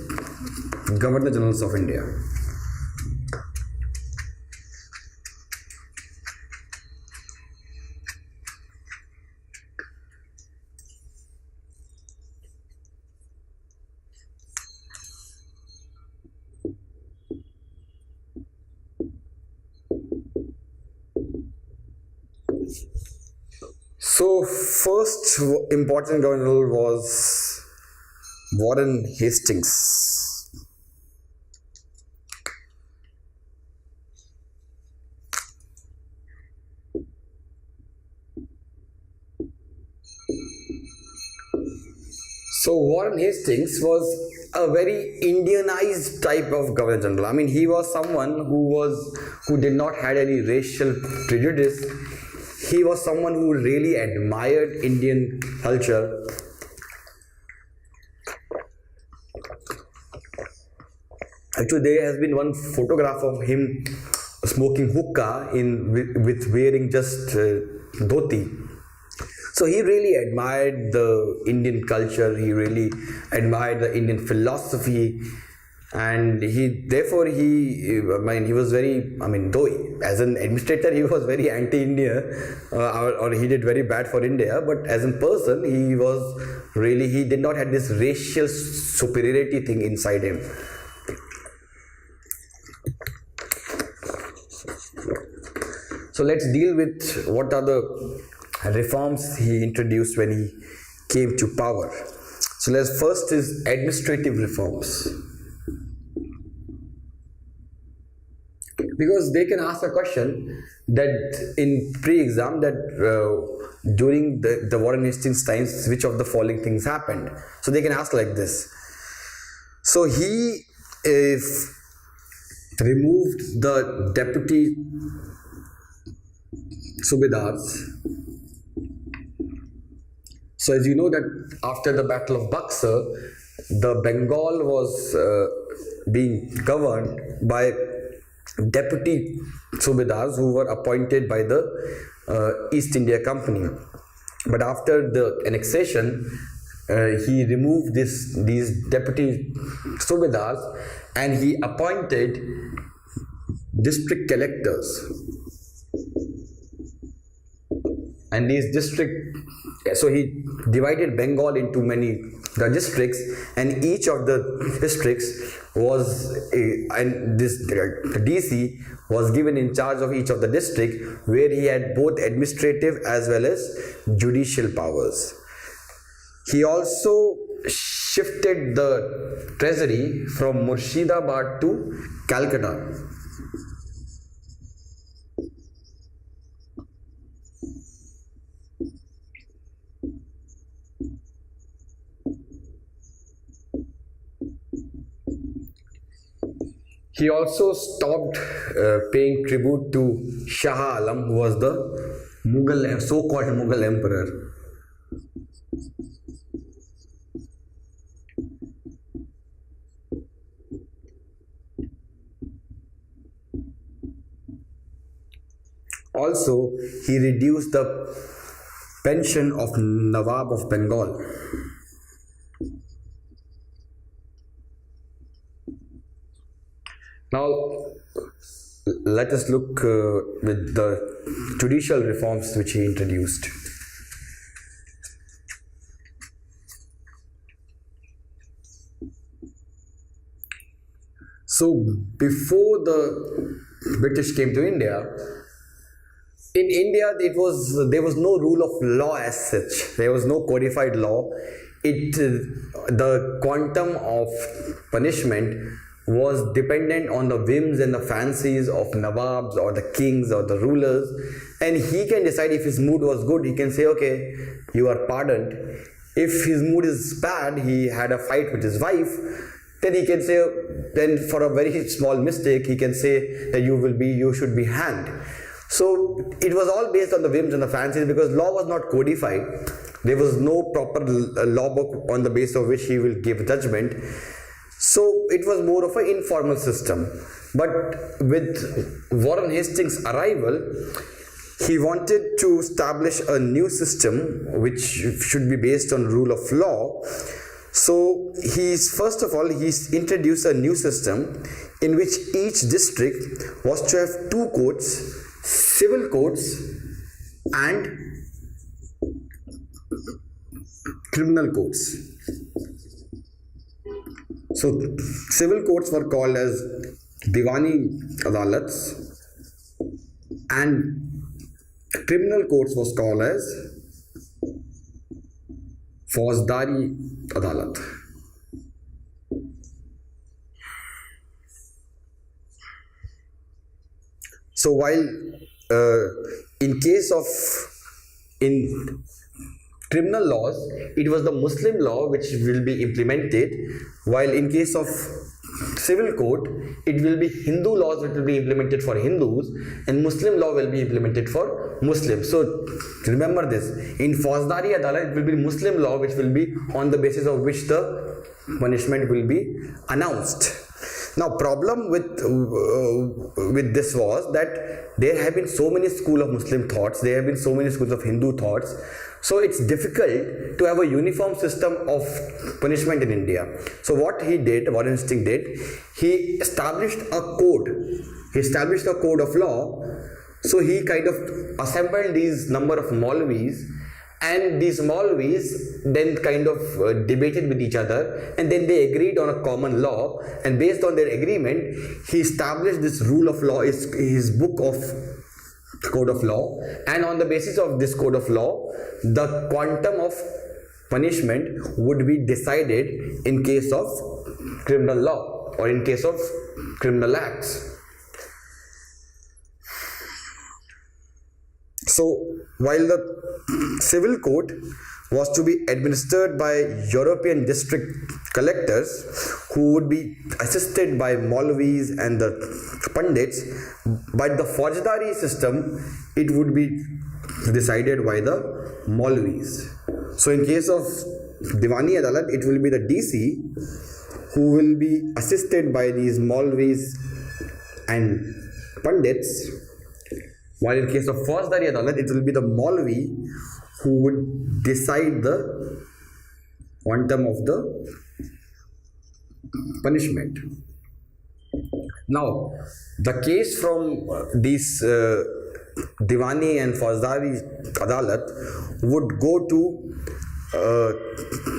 Governor Generals of India. So first important governor was Warren Hastings. So Warren Hastings was a very Indianized type of governor general. I mean, he was someone who did not had any racial prejudice. He was someone who really admired Indian culture. Actually, there has been one photograph of him smoking hookah with wearing just dhoti. So he really admired the Indian culture. He really admired the Indian philosophy, and he was very, though as an administrator he was very anti-India, or he did very bad for India, but as a person he did not have this racial superiority thing inside him. So let's deal with what are the reforms he introduced when he came to power. So first is administrative reforms. Because they can ask a question that in pre-exam that during the Warren Hastings times, which of the following things happened? So they can ask like this. So he removed the deputy subedars. So as you know that after the Battle of Buxar, the Bengal was being governed by deputy subedars who were appointed by the East India Company. But after the annexation, he removed these deputy subedars and he appointed district collectors. And these so he divided Bengal into the districts, and each of the districts was the DC was given in charge of each of the district, where he had both administrative as well as judicial powers. He also shifted the treasury from Murshidabad to Calcutta. He also stopped paying tribute to Shah Alam, who was the so-called Mughal emperor. Also, he reduced the pension of Nawab of Bengal. Now, let us look with the judicial reforms which he introduced. So before the British came to India, in India there was no rule of law as such. There was no codified law. The quantum of punishment was dependent on the whims and the fancies of Nawabs or the kings or the rulers, and he can decide. If his mood was good, he can say, okay, you are pardoned. If his mood is bad, he had a fight with his wife, then he can say, then for a very small mistake, he can say that you should be hanged. So it was all based on the whims and the fancies, because law was not codified. There was no proper law book on the basis of which he will give judgment. So it was more of an informal system. But with Warren Hastings' arrival, he wanted to establish a new system which should be based on rule of law. So first of all, he introduced a new system in which each district was to have two courts, civil courts and criminal courts. So civil courts were called as Diwani Adalats, and criminal courts was called as Fauzdari Adalat. So while in criminal laws, it was the Muslim law which will be implemented, while in case of civil code, it will be Hindu laws which will be implemented for Hindus, and Muslim law will be implemented for Muslims. So remember this, in Fauzdari Adalat, it will be Muslim law which will be on the basis of which the punishment will be announced. Now, problem with this was that there have been so many schools of Muslim thoughts, there have been so many schools of Hindu thoughts, so it's difficult to have a uniform system of punishment in India. So what Warren Hastings did, he established a code. He established a code of law. So he kind of assembled these number of Maulvis, and these Maulvis then kind of debated with each other, and then they agreed on a common law, and based on their agreement, he established this rule of law, his book of code of law, and on the basis of this code of law, the quantum of punishment would be decided in case of criminal law or in case of criminal acts. So while the civil court was to be administered by European district collectors who would be assisted by Maulvis and the Pandits, but the Faujdari system, it would be decided by the Maulvis. So in case of Diwani Adalat, it will be the DC who will be assisted by these Maulvis and Pandits, while in case of Fauzdari Adalat, it will be the Maulvi who would decide the quantum of the punishment. Now, the case from these Diwani and Fauzdari Adalat would go to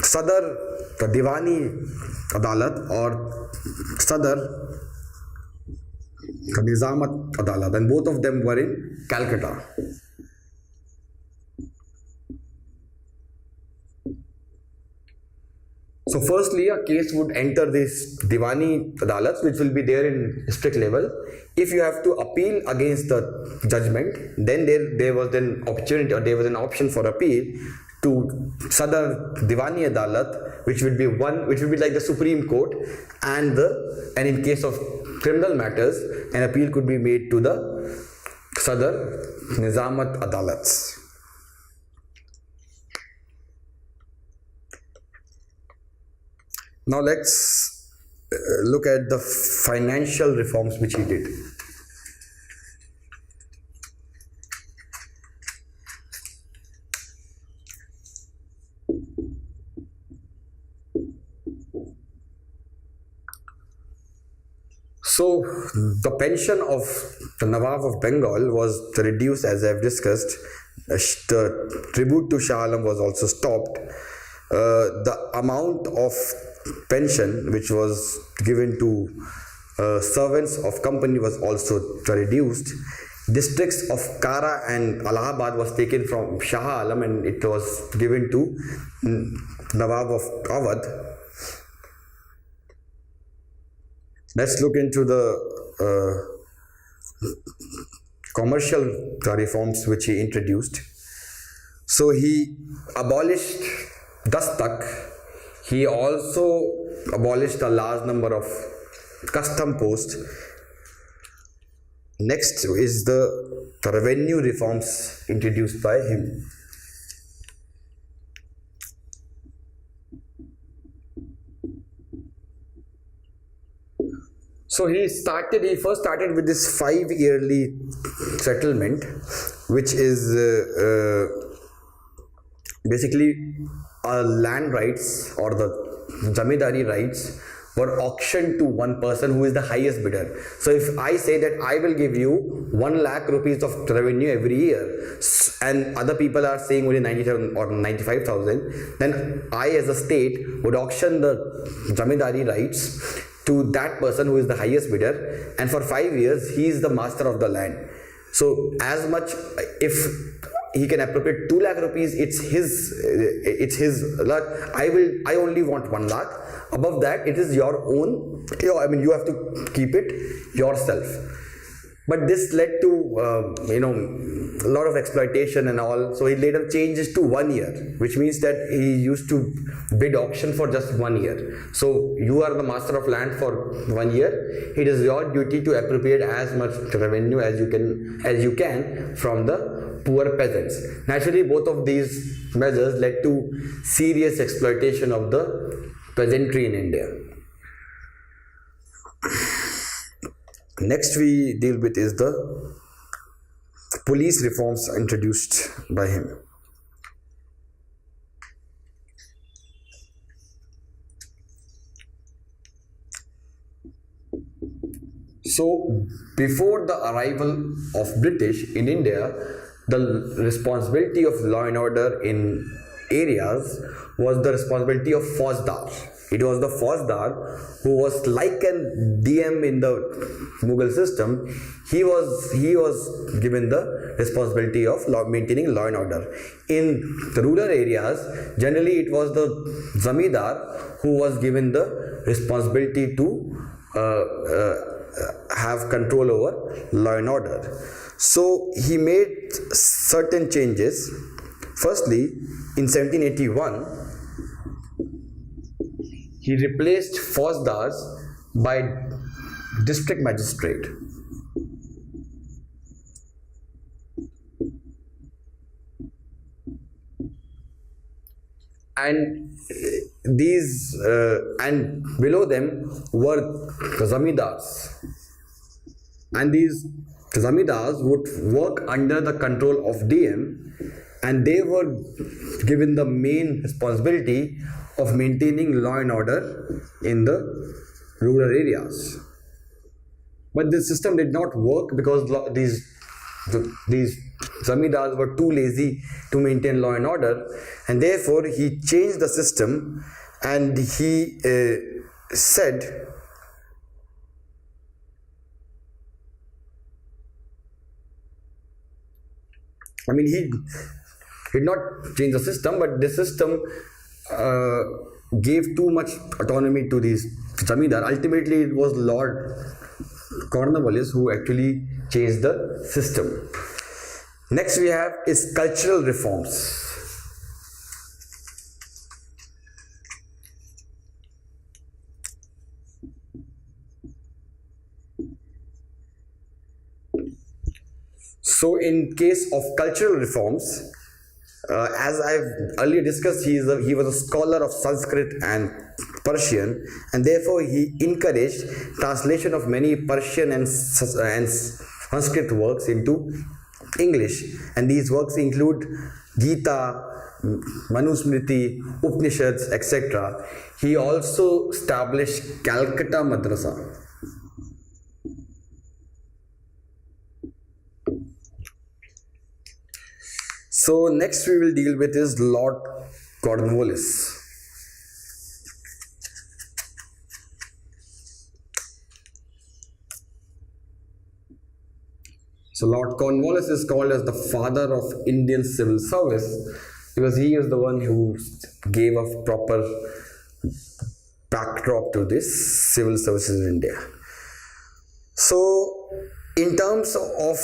Sadar, the Diwani Adalat, or Sadar, the Nizamat Adalat, and both of them were in Calcutta. So firstly, a case would enter this Diwani Adalats, which will be there in district level. If you have to appeal against the judgment, then there was an opportunity, or there was an option for appeal to Sadar Diwani Adalat, which would be like the Supreme Court, and in case of criminal matters, an appeal could be made to the Sadar Nizamat Adalats. Now let's look at the financial reforms which he did. So the pension of the Nawab of Bengal was reduced, as I have discussed. The tribute to Shah Alam was also stopped. The amount of pension which was given to servants of company was also reduced. Districts of Kara and Allahabad was taken from Shah Alam and it was given to Nawab of Awadh. Let's look into the commercial reforms which he introduced. So he abolished dastak. He also abolished a large number of custom posts. Next is the revenue reforms introduced by him. So he first started with this 5-yearly settlement, which is basically land rights or the zamindari rights were auctioned to one person who is the highest bidder. So if I say that I will give you 1 lakh rupees of revenue every year and other people are saying only 97 or 95,000, then I as a state would auction the zamindari rights to that person who is the highest bidder, and for 5 years he is the master of the land. So as much, if he can appropriate 2 lakh rupees, it's his lot. I only want 1 lakh. Above that, it is your own. You have to keep it yourself. But this led to a lot of exploitation and all. So he later changed it to 1 year, which means that he used to bid auction for just 1 year. So you are the master of land for 1 year. It is your duty to appropriate as much revenue as you can from the poor peasants. Naturally, both of these measures led to serious exploitation of the peasantry in India. Next we deal with is the police reforms introduced by him. So before the arrival of British in India, the responsibility of law and order in areas was the responsibility of Faujdar. It was the Faujdar who was like an DM in the Mughal system. He was given the responsibility of maintaining law and order. In the rural areas, generally it was the Zamindar who was given the responsibility to have control over law and order. So he made certain changes. Firstly, in 1781, he replaced Faujdars by district magistrate. And these and below them were zamindars, and these zamindars would work under the control of DM, and they were given the main responsibility of maintaining law and order in the rural areas. But this system did not work because these zamindars were too lazy to maintain law and order, and therefore he changed the system, and he said he did not change the system, but the system gave too much autonomy to these zamindar. Ultimately, it was Lord Cornwallis who actually changed the system. Next we have is cultural reforms. So in case of cultural reforms, as I've earlier discussed, he was a scholar of Sanskrit and Persian, and therefore he encouraged translation of many Persian and Sanskrit works into English, and these works include Gita, Manusmriti, Upanishads, etc. He also established Calcutta Madrasa. So next we will deal with is Lord Cornwallis. So Lord Cornwallis is called as the father of Indian civil service because he is the one who gave a proper backdrop to this civil services in India. So in terms of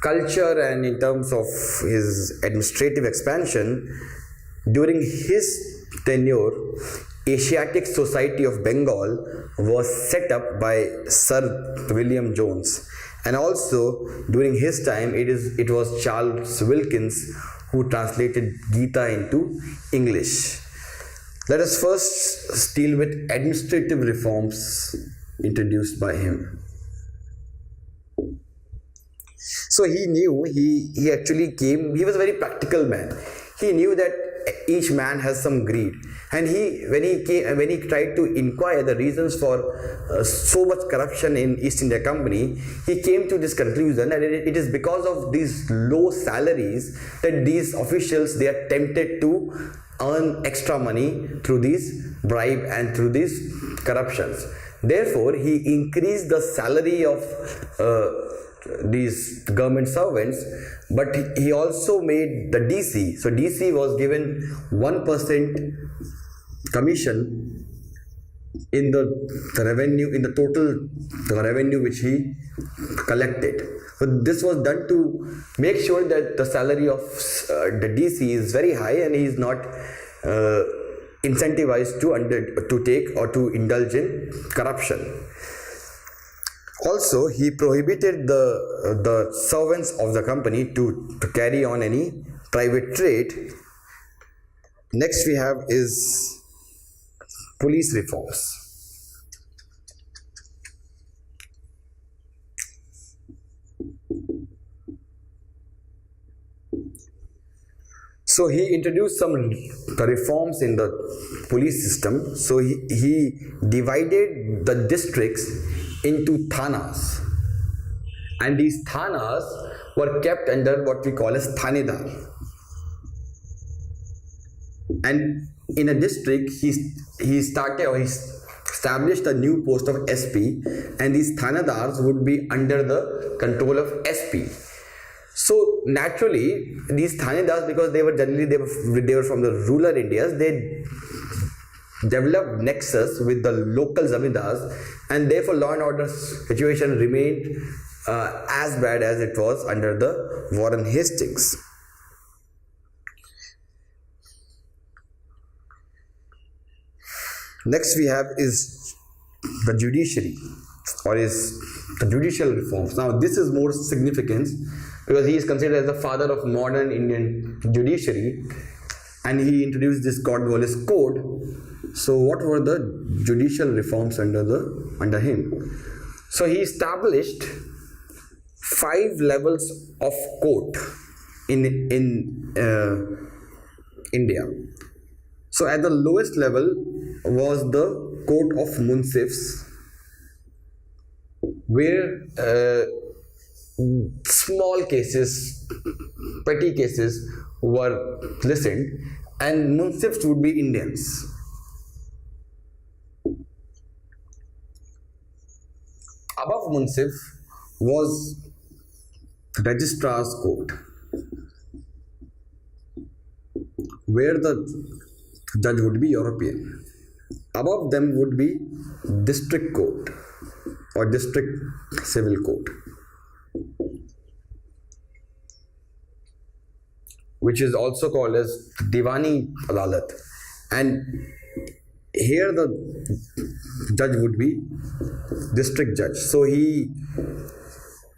culture and in terms of his administrative expansion, during his tenure, Asiatic Society of Bengal was set up by Sir William Jones, and also during his time it was Charles Wilkins who translated Gita into English. Let us first deal with administrative reforms introduced by him. So he actually came, he was a very practical man. He knew that each man has some greed, and when he tried to inquire the reasons for so much corruption in East India Company, he came to this conclusion that it is because of these low salaries that these officials, they are tempted to earn extra money through these bribe and through these corruptions. Therefore, he increased the salary of these government servants, but he also made the DC. So DC was given 1% commission in the revenue, in the total revenue which he collected. So this was done to make sure that the salary of the DC is very high and he is not incentivized to take or to indulge in corruption. Also, he prohibited the servants of the company to carry on any private trade. Next we have is police reforms. So he introduced some reforms in the police system. So he divided the districts into thanas, and these thanas were kept under what we call as thanedar. And in a district, he established a new post of SP, and these thanedars would be under the control of SP. So naturally, these thanedars, because they were from the rural Indias, they developed nexus with the local zamindars, and therefore law and order situation remained as bad as it was under the Warren Hastings. Next we have is the judiciary, or is the judicial reforms. Now this is more significant because he is considered as the father of modern Indian judiciary, and he introduced this Cornwallis Code. So what were the judicial reforms under him? So he established 5 levels of court in India. So at the lowest level was the court of Munsifs, where small cases, petty cases were listened, and Munsifs would be Indians. Above Munsif was Registrar's Court, where the judge would be European. Above them would be District Court or District Civil Court, which is also called as Diwani Adalat, and here the judge would be district judge. So he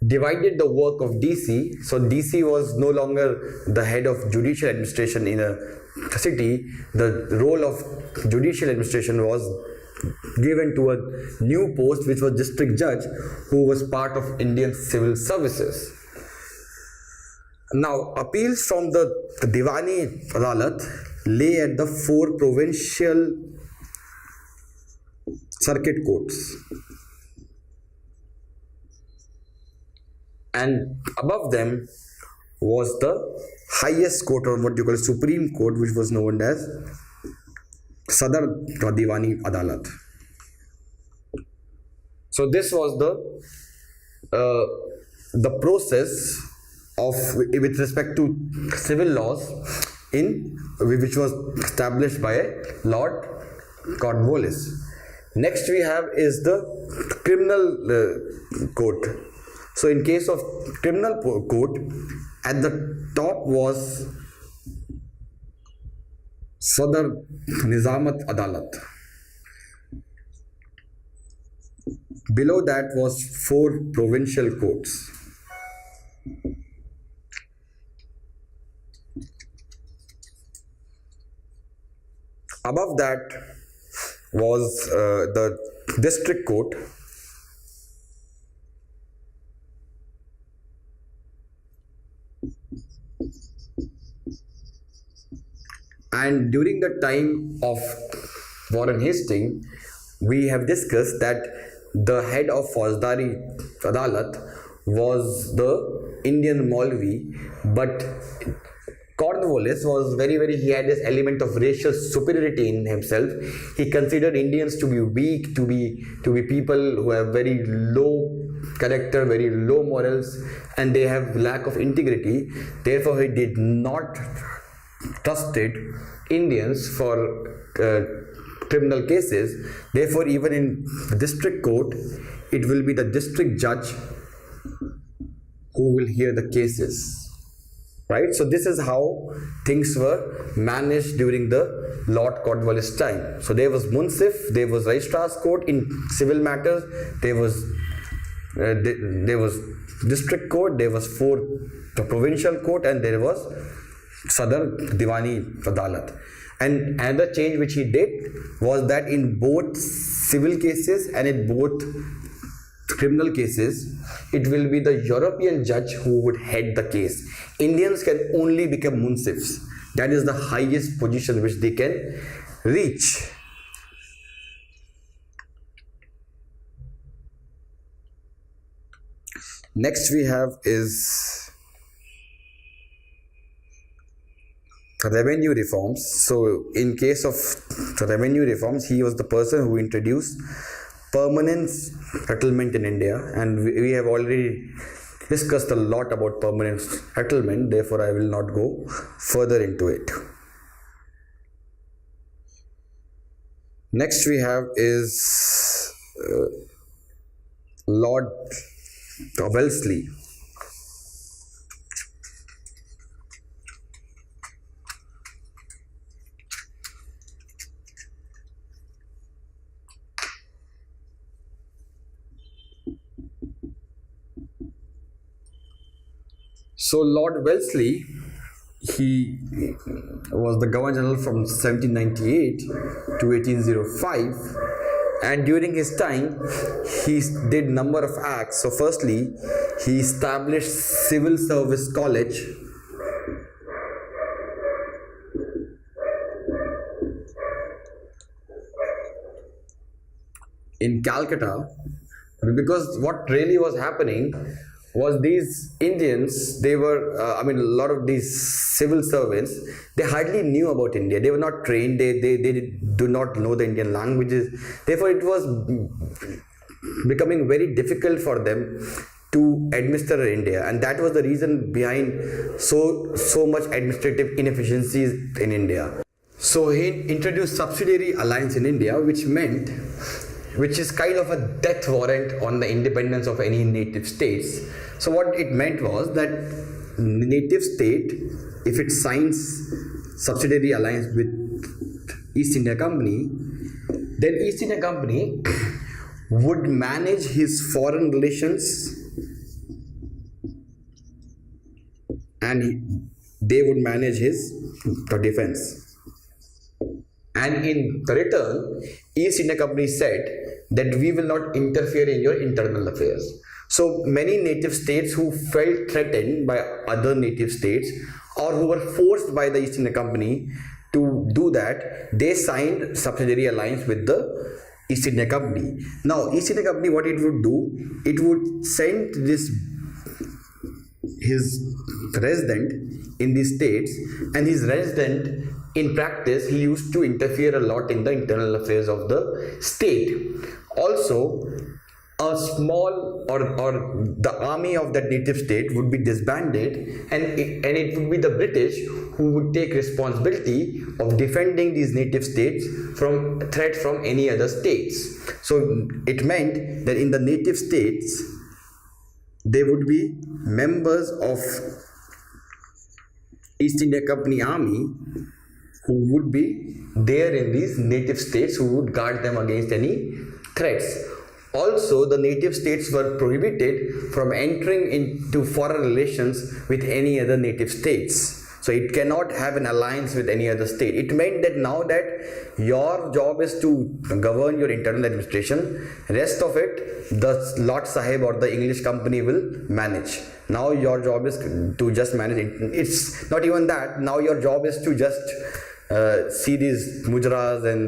divided the work of DC. So DC was no longer the head of judicial administration in a city. The role of judicial administration was given to a new post, which was district judge, who was part of Indian civil services. Now, appeals from the Diwani Adalat lay at the 4 provincial circuit courts, and above them was the highest court, or what you call Supreme Court, which was known as Sadar Diwani Adalat. So this was the the process of with respect to civil laws in which was established by Lord Cornwallis. Next we have is the criminal court. So in case of criminal court, at the top was Sadar Nizamat Adalat. Below that was 4 provincial courts. Above that was the district court. And during the time of Warren Hastings, we have discussed that the head of Fauzdari Adalat was the Indian Maulvi, but Cornwallis was he had this element of racial superiority in himself. He considered Indians to be weak, to be people who have very low character, very low morals, and they have lack of integrity. Therefore, he did not trusted Indians for criminal cases. Therefore, even in the district court, it will be the district judge who will hear the cases. Right? So this is how things were managed during the Lord Cornwallis time. So there was Munsif, there was Registrar's Court in civil matters, there was district court, there was 4 provincial court, and there was Sadar Diwani Adalat. And another change which he did was that in both civil cases and in both criminal cases, it will be the European judge who would head the case. Indians can only become munsifs. That is the highest position which they can reach. Next we have is revenue reforms. So in case of revenue reforms, he was the person who introduced permanent settlement in India, and we have already discussed a lot about permanent settlement, therefore I will not go further into it. Next we have is Lord Wellesley. So Lord Wellesley, he was the Governor General from 1798 to 1805, and during his time he did number of acts. So firstly, he established Civil Service College, in Calcutta, because what really was happening was these Indians, they were, a lot of these civil servants, they hardly knew about India. They were not trained, they do not know the Indian languages. Therefore, it was becoming very difficult for them to administer India, and that was the reason behind so much administrative inefficiencies in India. So he introduced subsidiary alliance in India, which is kind of a death warrant on the independence of any native states. So what it meant was that native state, if it signs subsidiary alliance with East India Company, then East India Company would manage his foreign relations, and they would manage his defense. And in return, East India Company said that we will not interfere in your internal affairs. So many native states who felt threatened by other native states, or who were forced by the East India Company to do that, they signed subsidiary alliance with the East India Company. Now, East India Company, what it would do, it would send his resident in these states, and his resident, in practice, he used to interfere a lot in the internal affairs of the state. Also, a a small or the army of that native state would be disbanded, and it would be the British who would take responsibility of defending these native states from threat from any other states. So it meant that in the native states there would be members of East India Company army who would be there in these native states, who would guard them against any threats. Also, the native states were prohibited from entering into foreign relations with any other native states. So it cannot have an alliance with any other state. It meant that now that your job is to govern your internal administration, rest of it the Lord Sahib or the English company will manage. Now your job is to just manage it. It's not even that. Now your job is to just see these mujras and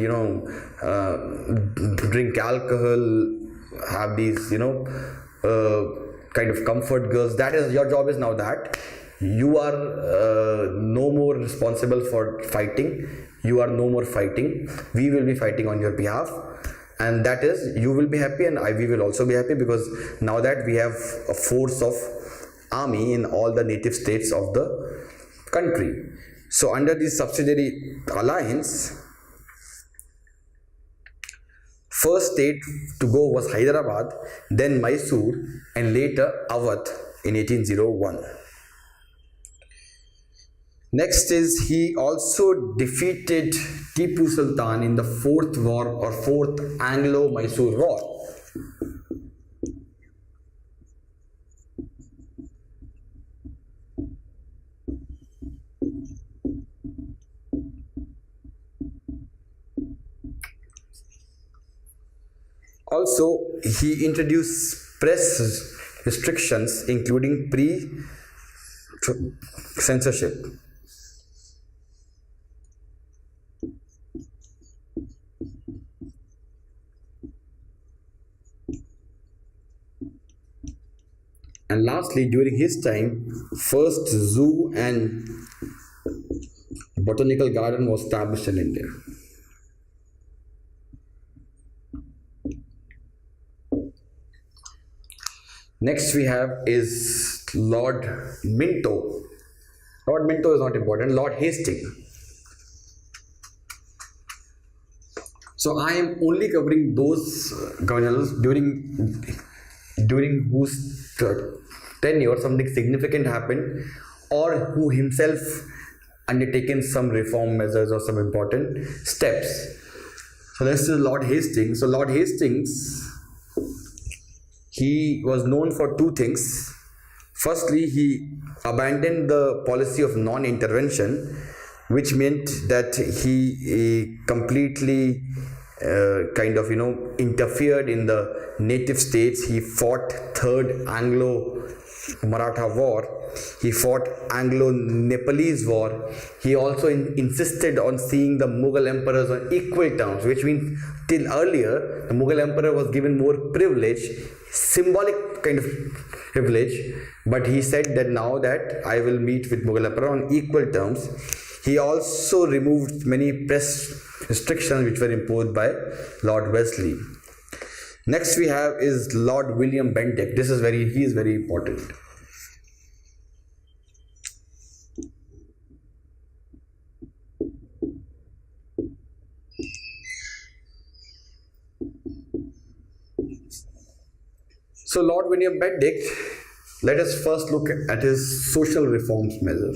drink alcohol, have these kind of comfort girls. That is your job is now that you are no more responsible for fighting. You are no more fighting. We will be fighting on your behalf, and that is you will be happy and we will also be happy, because now that we have a force of army in all the native states of the country. So under this subsidiary alliance, first state to go was Hyderabad, then Mysore, and later Awadh in 1801. Next is he also defeated Tipu Sultan in the fourth war or fourth Anglo-Mysore war. Also, he introduced press restrictions, including pre-censorship. And lastly, during his time, first zoo and botanical garden was established in India. Next we have is Lord Minto. Lord Minto is not important. Lord Hastings. So I am only covering those governors during whose tenure something significant happened, or who himself undertaken some reform measures or some important steps. So this is Lord Hastings. So Lord Hastings, he was known for two things. Firstly, he abandoned the policy of non-intervention, which meant that he completely interfered in the native states. He fought Third Anglo-Maratha War. He fought Anglo-Nepalese War. He also insisted on seeing the Mughal emperors on equal terms, which means till earlier the Mughal emperor was given more privilege, symbolic kind of privilege, but he said that now that I will meet with Mughal emperor on equal terms. He also removed many press restrictions which were imposed by Lord Wesley. Next we have is Lord William Bentinck. He is very important. So Lord William Bentinck, let us first look at his social reforms measure.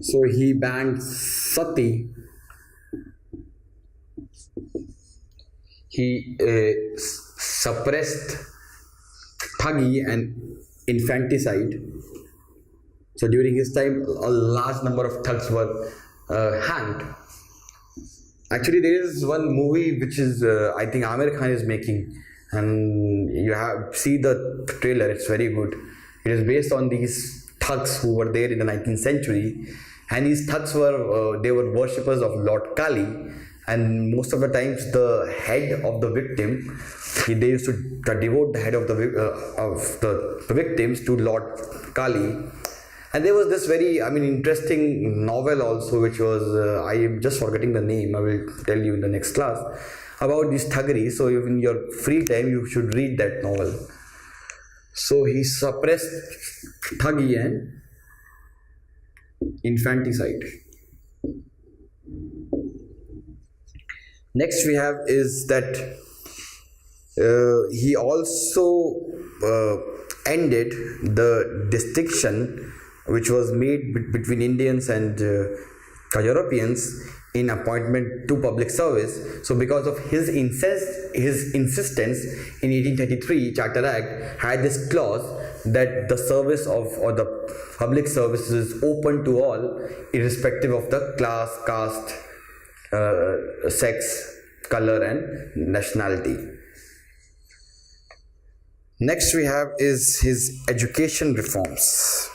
So he banned sati. He suppressed thuggy and infanticide. So during his time, a large number of thugs were hanged. Actually, there is one movie which is I think Amir Khan is making, and you have see the trailer. It's very good. It is based on these thugs who were there in the 19th century, and these thugs were they were worshippers of Lord Kali, and most of the times the head of the victim, they used to devote the head of the victims to Lord Kali. And there was this very interesting novel also, which was I am just forgetting the name. I will tell you in the next class. about this thuggery. So in your free time, you should read that novel. So he suppressed thuggery and infanticide. Next we have is that he also ended the distinction which was made between Indians and Europeans in appointment to public service. So because of his insistence in 1833, Charter Act had this clause that the service of or the public service is open to all, irrespective of the class, caste, sex, color and nationality. Next we have is his education reforms.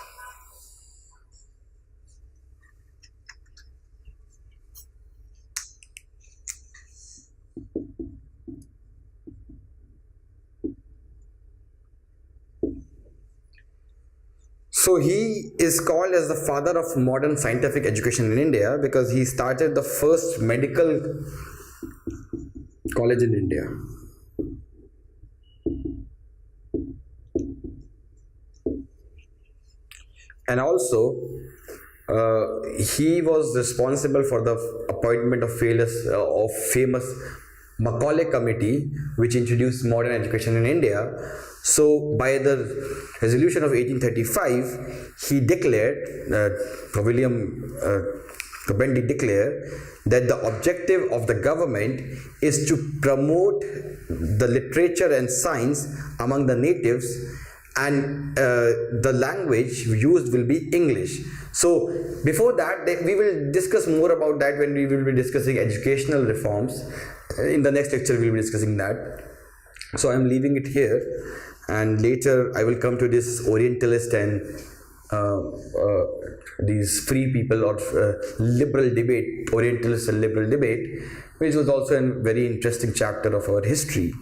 So he is called as the father of modern scientific education in India because he started the first medical college in India. And also he was responsible for the appointment of famous Macaulay Committee, which introduced modern education in India. So by the resolution of 1835, he declared, William Bendy declared, that the objective of the government is to promote the literature and science among the natives, and the language used will be English. So before that, we will discuss more about that when we will be discussing educational reforms. In the next lecture we will be discussing that. So I am leaving it here, and later I will come to this Orientalist and these free people or liberal debate, Orientalist and liberal debate, which was also a very interesting chapter of our history.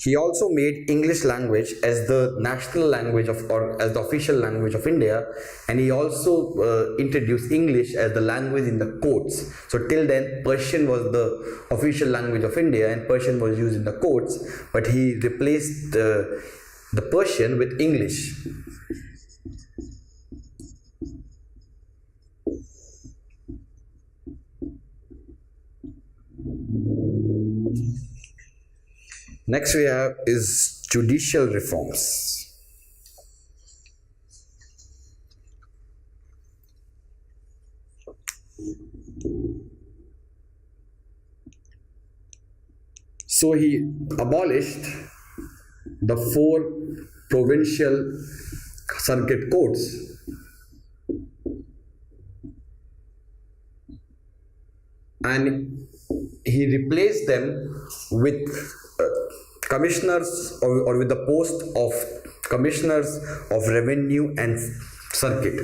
He also made English language as the national language or as the official language of India, and he also introduced English as the language in the courts. So till then, Persian was the official language of India and Persian was used in the courts, but he replaced the Persian with English. Next we have is judicial reforms. So he abolished the 4 provincial circuit courts and he replaced them with commissioners or with the post of commissioners of revenue and circuit.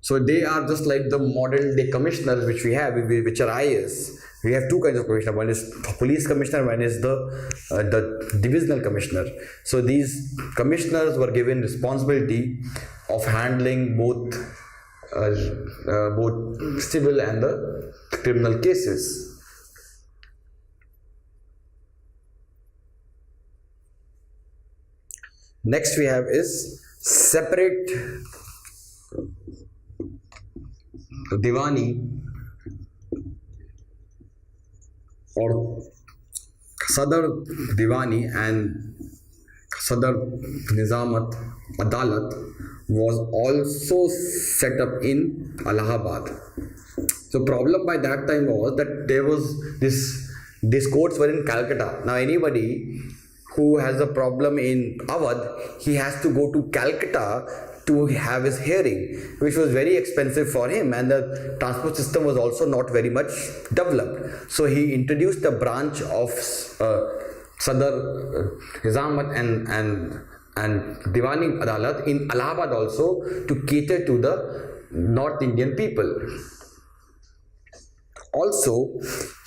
So they are just like the modern day commissioners which we have, which are IAS. We have 2 kinds of commissioner. One is police commissioner, one is the divisional commissioner. So these commissioners were given responsibility of handling both civil and the criminal cases. Next we have is separate Diwani or Sadar Diwani and Sadar Nizamat Adalat was also set up in Allahabad. So problem by that time was that there was these courts were in Calcutta. Now anybody who has a problem in Awadh, he has to go to Calcutta to have his hearing, which was very expensive for him, and the transport system was also not very much developed. So he introduced a branch of Sadar Nizamat and Diwani Adalat in Allahabad also to cater to the North Indian people. Also,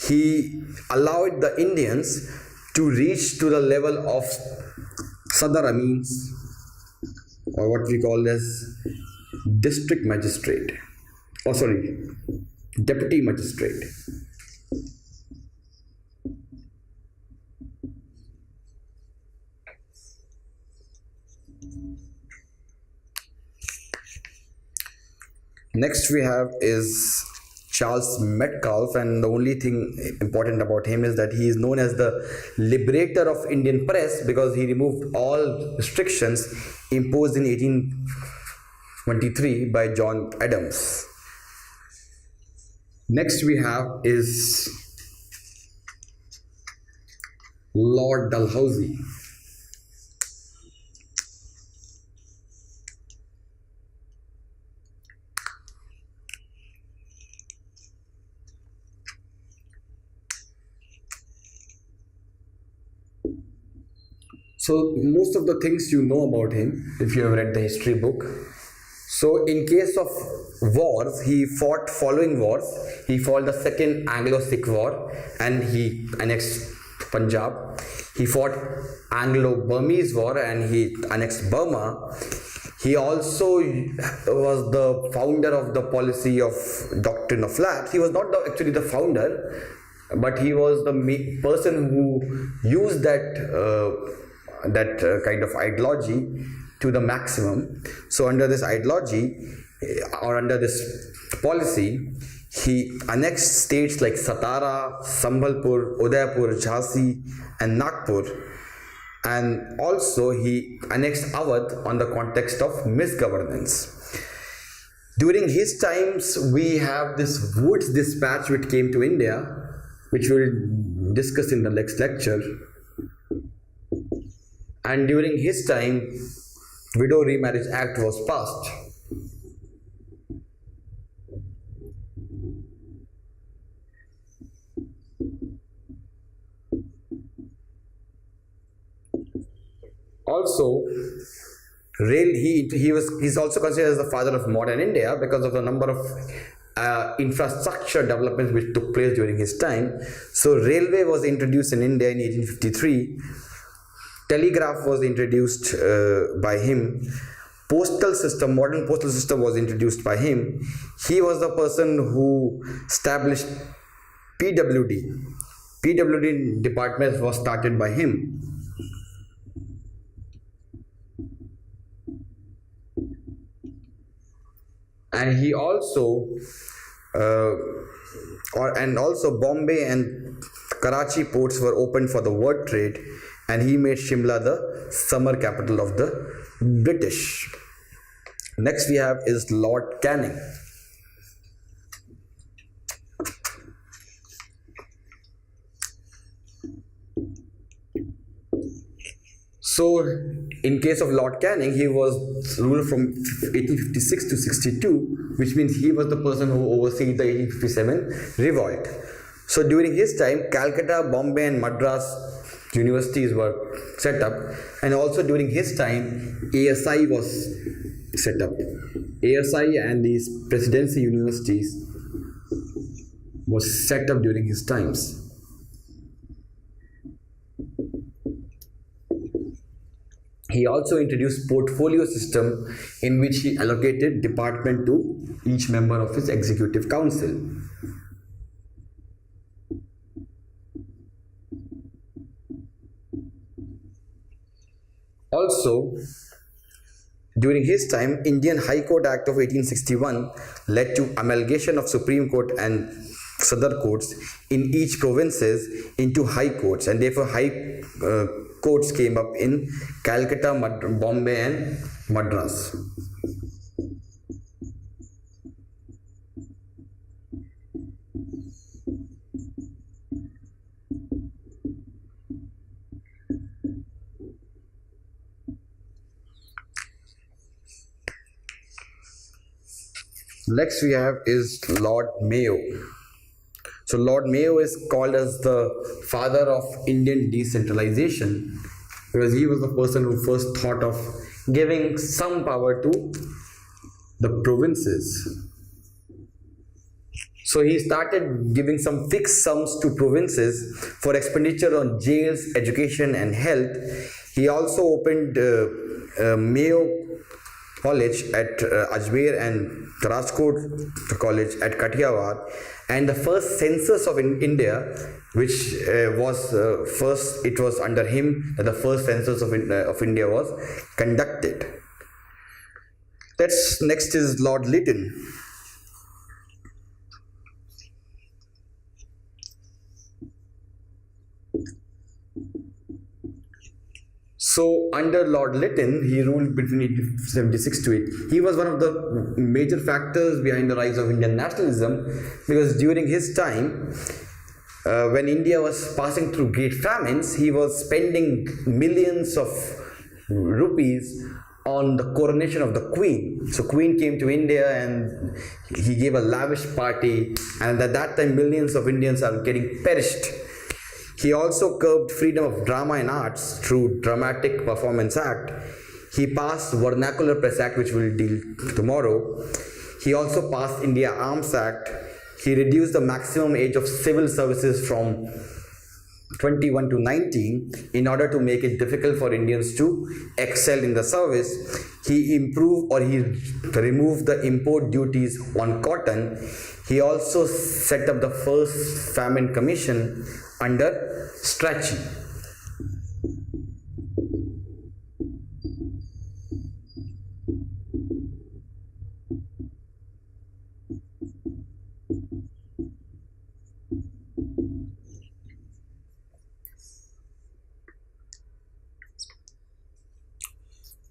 he allowed the Indians to reach to the level of Sadar Amins, or what we call as district magistrate, oh sorry, deputy magistrate. Next we have is Charles Metcalfe, and the only thing important about him is that he is known as the liberator of Indian press because he removed all restrictions imposed in 1823 by John Adams. Next we have is Lord Dalhousie. So most of the things you know about him if you have read the history book. So in case of wars, he fought following wars. He fought the Second Anglo-Sikh War and he annexed Punjab. He fought Anglo-Burmese War and he annexed Burma. He also was the founder of the policy of doctrine of lapse. He was not actually the founder, but he was the person who used that kind of ideology to the maximum. So under this ideology or under this policy, he annexed states like Satara, Sambalpur, Udaipur, Jhansi and Nagpur, and also he annexed Awadh on the context of misgovernance. During his times, we have this Wood's Dispatch which came to India, which we will discuss in the next lecture. And during his time, Widow Remarriage Act was passed. Also, he's also considered as the father of modern India because of the number of infrastructure developments which took place during his time. So railway was introduced in India in 1853. Telegraph was introduced by him. Postal system, modern postal system was introduced by him. He was the person who established PWD. PWD department was started by him. And he also also Bombay and Karachi ports were opened for the word trade, and he made Shimla the summer capital of the British. Next we have is Lord Canning. So in case of Lord Canning, he was ruled from 1856 to 62, which means he was the person who oversaw the 1857 revolt. So during his time, Calcutta, Bombay and Madras universities were set up, and also during his time, ASI was set up. ASI and these presidency universities was set up during his times. He also introduced portfolio system in which he allocated department to each member of his executive council. Also, during his time, Indian High Court Act of 1861 led to amalgamation of Supreme Court and Sadar courts in each provinces into high courts, and therefore high courts came up in Calcutta, Bombay and Madras. Next we have is Lord Mayo. So Lord Mayo is called as the father of Indian decentralization because he was the person who first thought of giving some power to the provinces. So he started giving some fixed sums to provinces for expenditure on jails, education, and health. He also opened Mayo College at Ajmer and Rajkot College at Kathiawar, and the first census of India, which was first, it was under him that the first census of India was conducted. Next is Lord Lytton. So under Lord Lytton, he ruled between 1876 to 8. He was one of the major factors behind the rise of Indian nationalism, because during his time, when India was passing through great famines, he was spending millions of rupees on the coronation of the Queen. So Queen came to India and he gave a lavish party, and at that time millions of Indians are getting perished. He also curbed freedom of drama and arts through Dramatic Performance Act. He passed Vernacular Press Act, which we'll deal tomorrow. He also passed India Arms Act. He reduced the maximum age of civil services from 21 to 19 in order to make it difficult for Indians to excel in the service. He removed the import duties on cotton. He also set up the first famine commission under Strachey.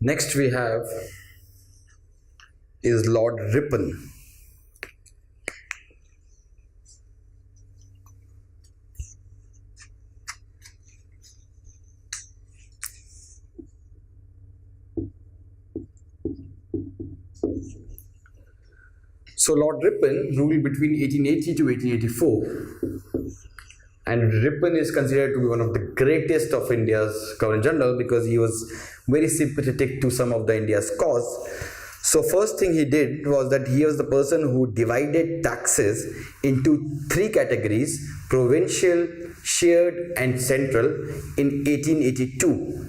Next we have is Lord Ripon. So Lord Ripon ruled between 1880 to 1884, and Ripon is considered to be one of the greatest of India's Governor General because he was very sympathetic to some of the India's cause. So first thing he did was that he was the person who divided taxes into three categories: provincial, shared, and central in 1882.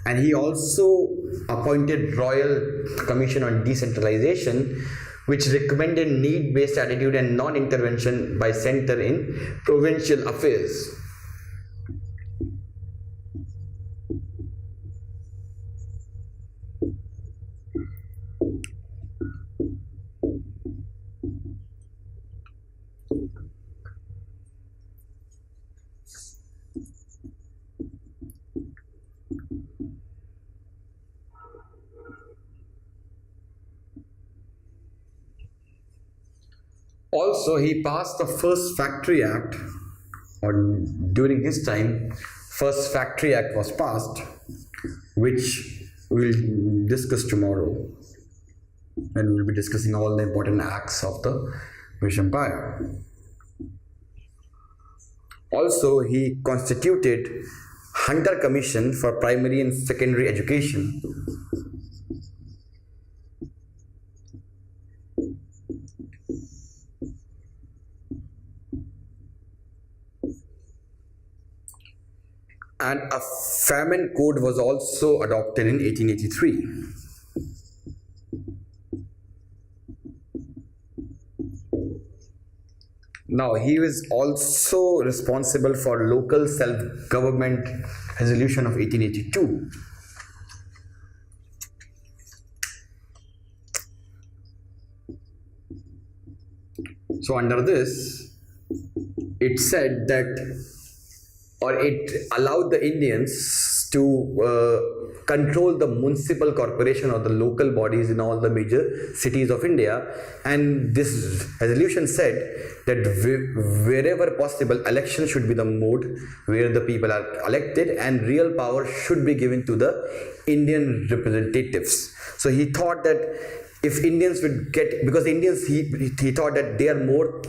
And he also appointed Royal Commission on Decentralization, which recommended need-based attitude and non-intervention by centre in provincial affairs. Also, he passed the first Factory Act, or during his time, first Factory Act was passed, which we'll discuss tomorrow. And we'll be discussing all the important acts of the British Empire. Also, he constituted Hunter Commission for primary and secondary education. And a famine code was also adopted in 1883. Now, he was also responsible for local self-government resolution of 1882. So under this, it said that, or it allowed the Indians to control the municipal corporation or the local bodies in all the major cities of India. And this resolution said that wherever possible, election should be the mode where the people are elected, and real power should be given to the Indian representatives. So he thought that if Indians would get, because Indians, he thought that they are more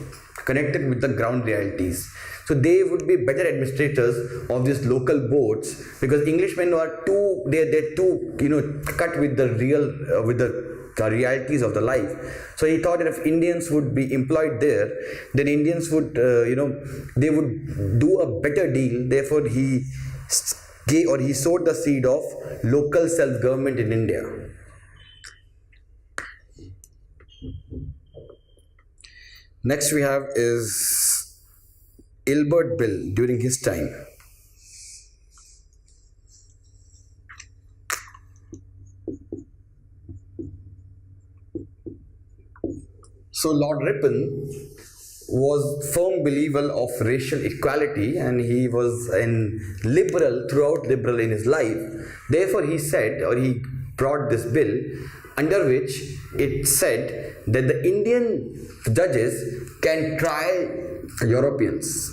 connected with the ground realities. So they would be better administrators of these local boards, because Englishmen are they're too cut with the real, with the realities of the life. So he thought that if Indians would be employed there, then Indians would, they would do a better deal. Therefore, he sowed the seed of local self-government in India. Next we have is Ilbert Bill during his time. So Lord Ripon was firm believer of racial equality, and he was a liberal in his life. Therefore, he said, or he brought this bill under which it said that the Indian judges can try Europeans.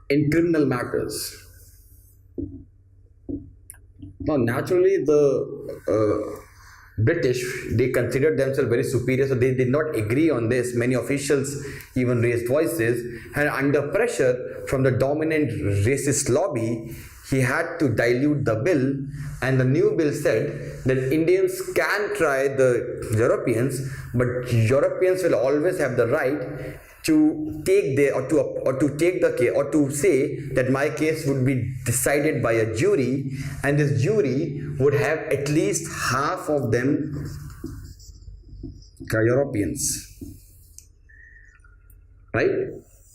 In criminal matters. Now, naturally, the British, they considered themselves very superior, so they did not agree on this. Many officials even raised voices, and under pressure from the dominant racist lobby, he had to dilute the bill, and the new bill said that Indians can try the Europeans, but Europeans will always have the right to take the case, or to say that my case would be decided by a jury, and this jury would have at least half of them Europeans, right?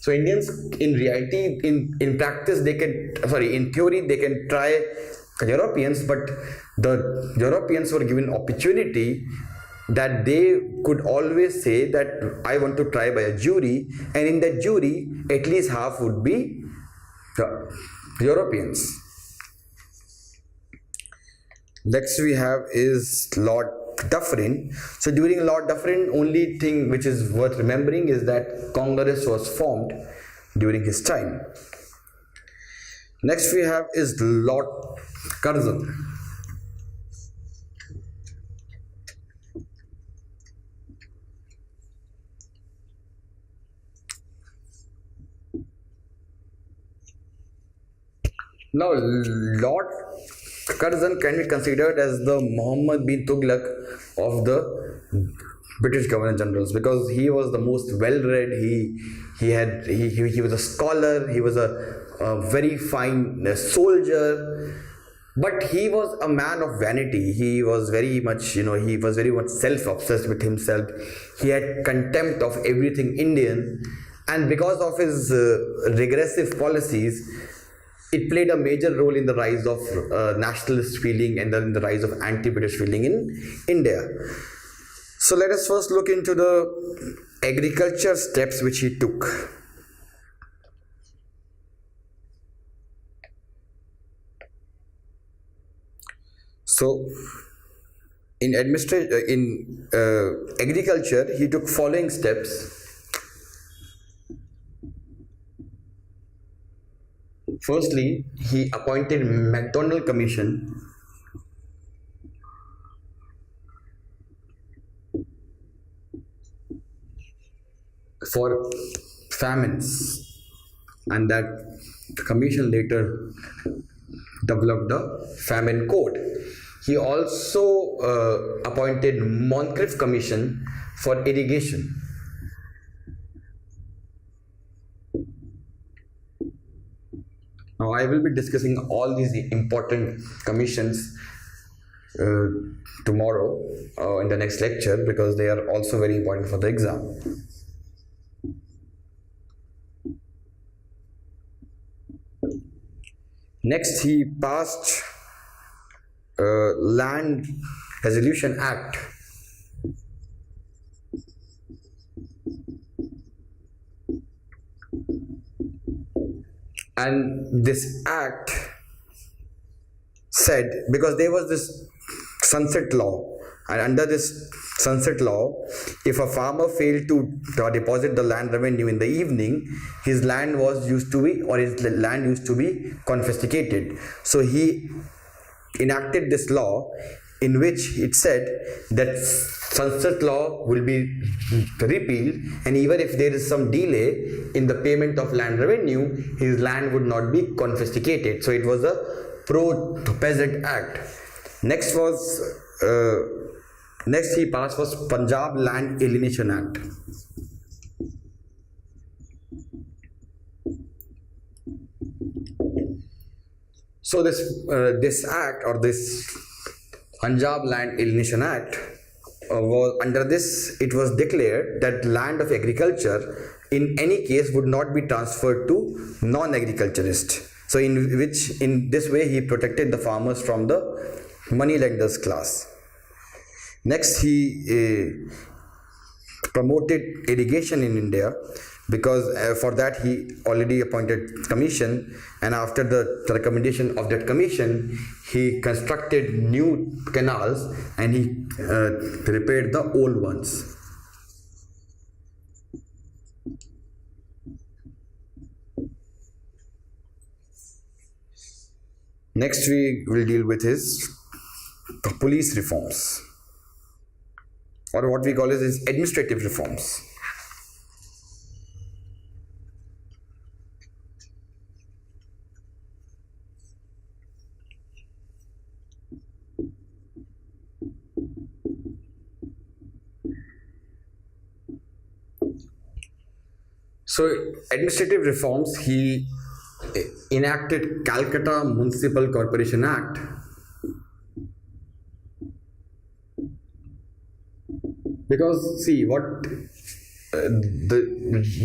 So Indians, in reality, in practice, in theory, they can try Europeans, but the Europeans were given opportunity that they could always say that I want to try by a jury, and in that jury at least half would be the Europeans. Next we have is Lord Dufferin. So during Lord Dufferin, only thing which is worth remembering is that Congress was formed during his time. Next we have is Lord Curzon. Now, Lord Curzon can be considered as the Muhammad bin Tughlaq of the British Governor Generals, because he was the most well-read. He was a scholar. He was a very fine soldier, but he was a man of vanity. He was very much, self-obsessed with himself. He had contempt of everything Indian, and because of his regressive policies, it played a major role in the rise of nationalist feeling and then the rise of anti-British feeling in India. So let us first look into the agriculture steps which he took. So in agriculture, he took following steps. Firstly, he appointed MacDonald Commission for famines, and that commission later developed the famine code. He also appointed Moncrieff Commission for irrigation. Now, I will be discussing all these important commissions tomorrow in the next lecture, because they are also very important for the exam. Next, he passed Land Resolution Act. And this act said, because there was this sunset law, and under this sunset law, if a farmer failed to deposit the land revenue in the evening, his land used to be confiscated. So he enacted this law in which it said that sunset law will be repealed, and even if there is some delay in the payment of land revenue, his land would not be confiscated. So it was a Pro-Peasant Act. Next he passed was Punjab Land Alienation Act. So this act, or this Punjab Land Alienation Act, was under this, it was declared that land of agriculture in any case would not be transferred to non-agriculturists. So in this way he protected the farmers from the moneylenders class. Next, he promoted irrigation in India, because for that he already appointed commission, and after the recommendation of that commission he constructed new canals and he repaired the old ones. Next we will deal with his police reforms, or what we call as his administrative reforms. So administrative reforms, he enacted Calcutta Municipal Corporation Act, because see what the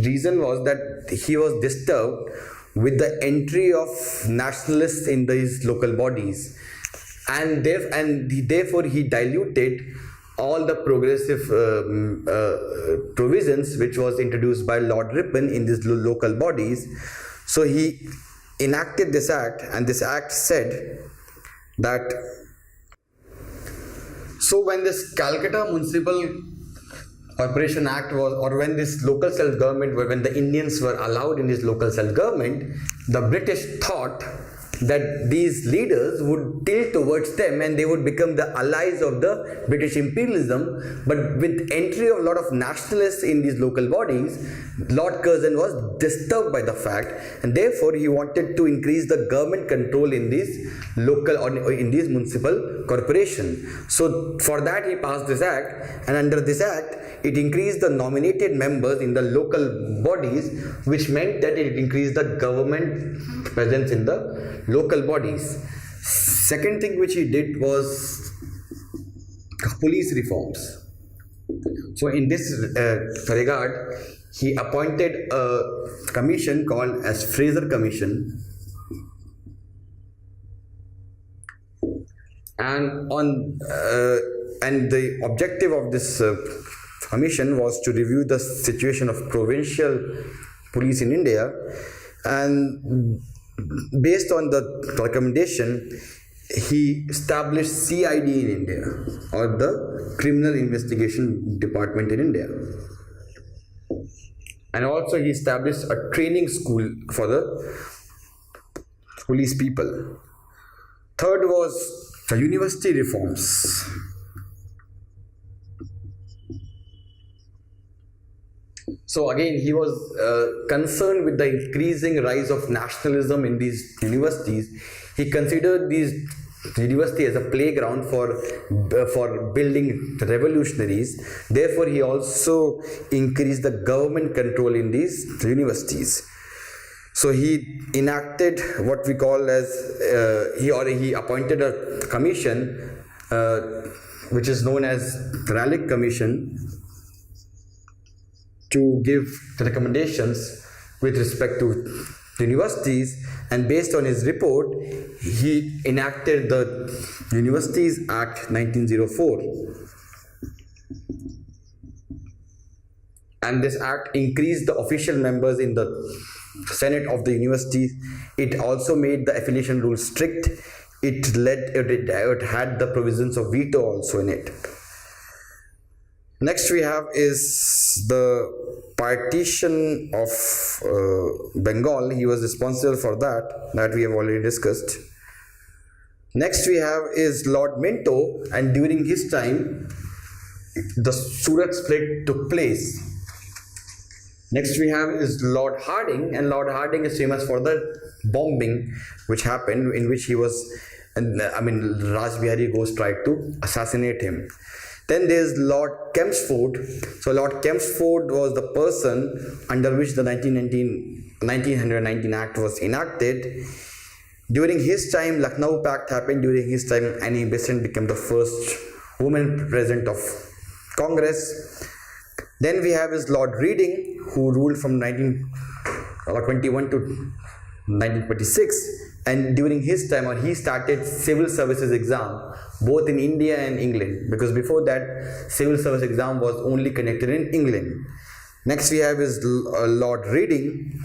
reason was that he was disturbed with the entry of nationalists in these local bodies, and therefore he diluted all the progressive provisions which was introduced by Lord Ripon in these local bodies. So he enacted this act, and this act said that, so when this Calcutta Municipal Corporation Act was, or when this local self-government, when the Indians were allowed in this local self-government, the British thought that these leaders would tilt towards them and they would become the allies of the British imperialism. But with entry of a lot of nationalists in these local bodies, Lord Curzon was disturbed by the fact, and therefore he wanted to increase the government control in these local, or in these municipal corporation. So for that he passed this act, and under this act it increased the nominated members in the local bodies, which meant that it increased the government presence in the local bodies. Second thing which he did was police reforms. So in this regard, he appointed a commission called as Fraser Commission, and the objective of this commission was to review the situation of provincial police in India, and based on the recommendation he established CID in India, or the Criminal Investigation Department in India, and also he established a training school for the police people. Third was the university reforms. So again, he was concerned with the increasing rise of nationalism in these universities. He considered these university as a playground for building revolutionaries. Therefore, he also increased the government control in these universities. So he enacted what we call as he appointed a commission which is known as Raleigh Commission, to give the recommendations with respect to universities, and based on his report he enacted the Universities Act 1904, and this act increased the official members in the Senate of the universities. It also made the affiliation rules strict. It had the provisions of veto also in it. Next we have is the partition of Bengal. He was responsible for that we have already discussed. Next we have is Lord Minto, and during his time the Surat split took place. Next we have is Lord Harding, and Lord Harding is famous for the bombing which happened, in which he was, Raj Bihari Ghosh tried to assassinate him. Then there is Lord Chelmsford. So Lord Chelmsford was the person under which the 1919 Act was enacted. During his time, Lucknow Pact happened. During his time, Annie Besant became the first woman president of Congress. Then we have is Lord Reading, who ruled from 1921 to 1926, and during his time, or he started civil services exam both in India and England, because before that civil service exam was only conducted in England. Next we have is Lord Reading.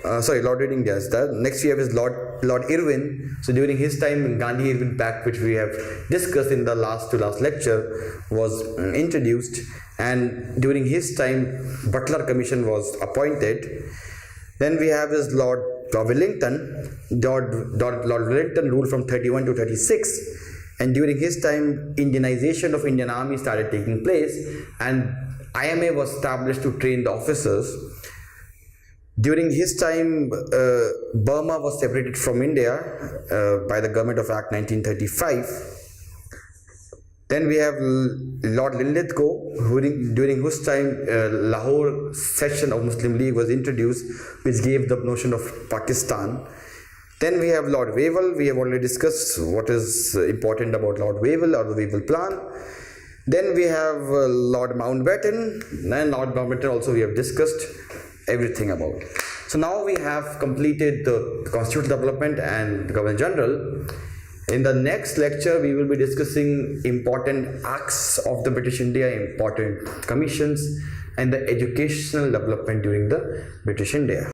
Lord Reading does that. Next we have is Lord Irwin. So during his time, Gandhi Irwin Pact, which we have discussed in the last lecture, was introduced, and during his time, Butler Commission was appointed. Then we have is Lord Wellington. Lord Wellington ruled from 31 to 36, and during his time, Indianization of Indian Army started taking place, and IMA was established to train the officers. During his time, Burma was separated from India by the Government of Act 1935. Then we have Lord Linlithgow, during whose time Lahore section of Muslim League was introduced, which gave the notion of Pakistan. Then we have Lord Wavell. We have already discussed what is important about Lord Wavell or the Wavell Plan. Then we have Lord Mountbatten, and Lord Mountbatten also we have discussed everything about. So now we have completed the constitutional development and the Governor General. In the next lecture, we will be discussing important acts of the British India, important commissions, and the educational development during the British India.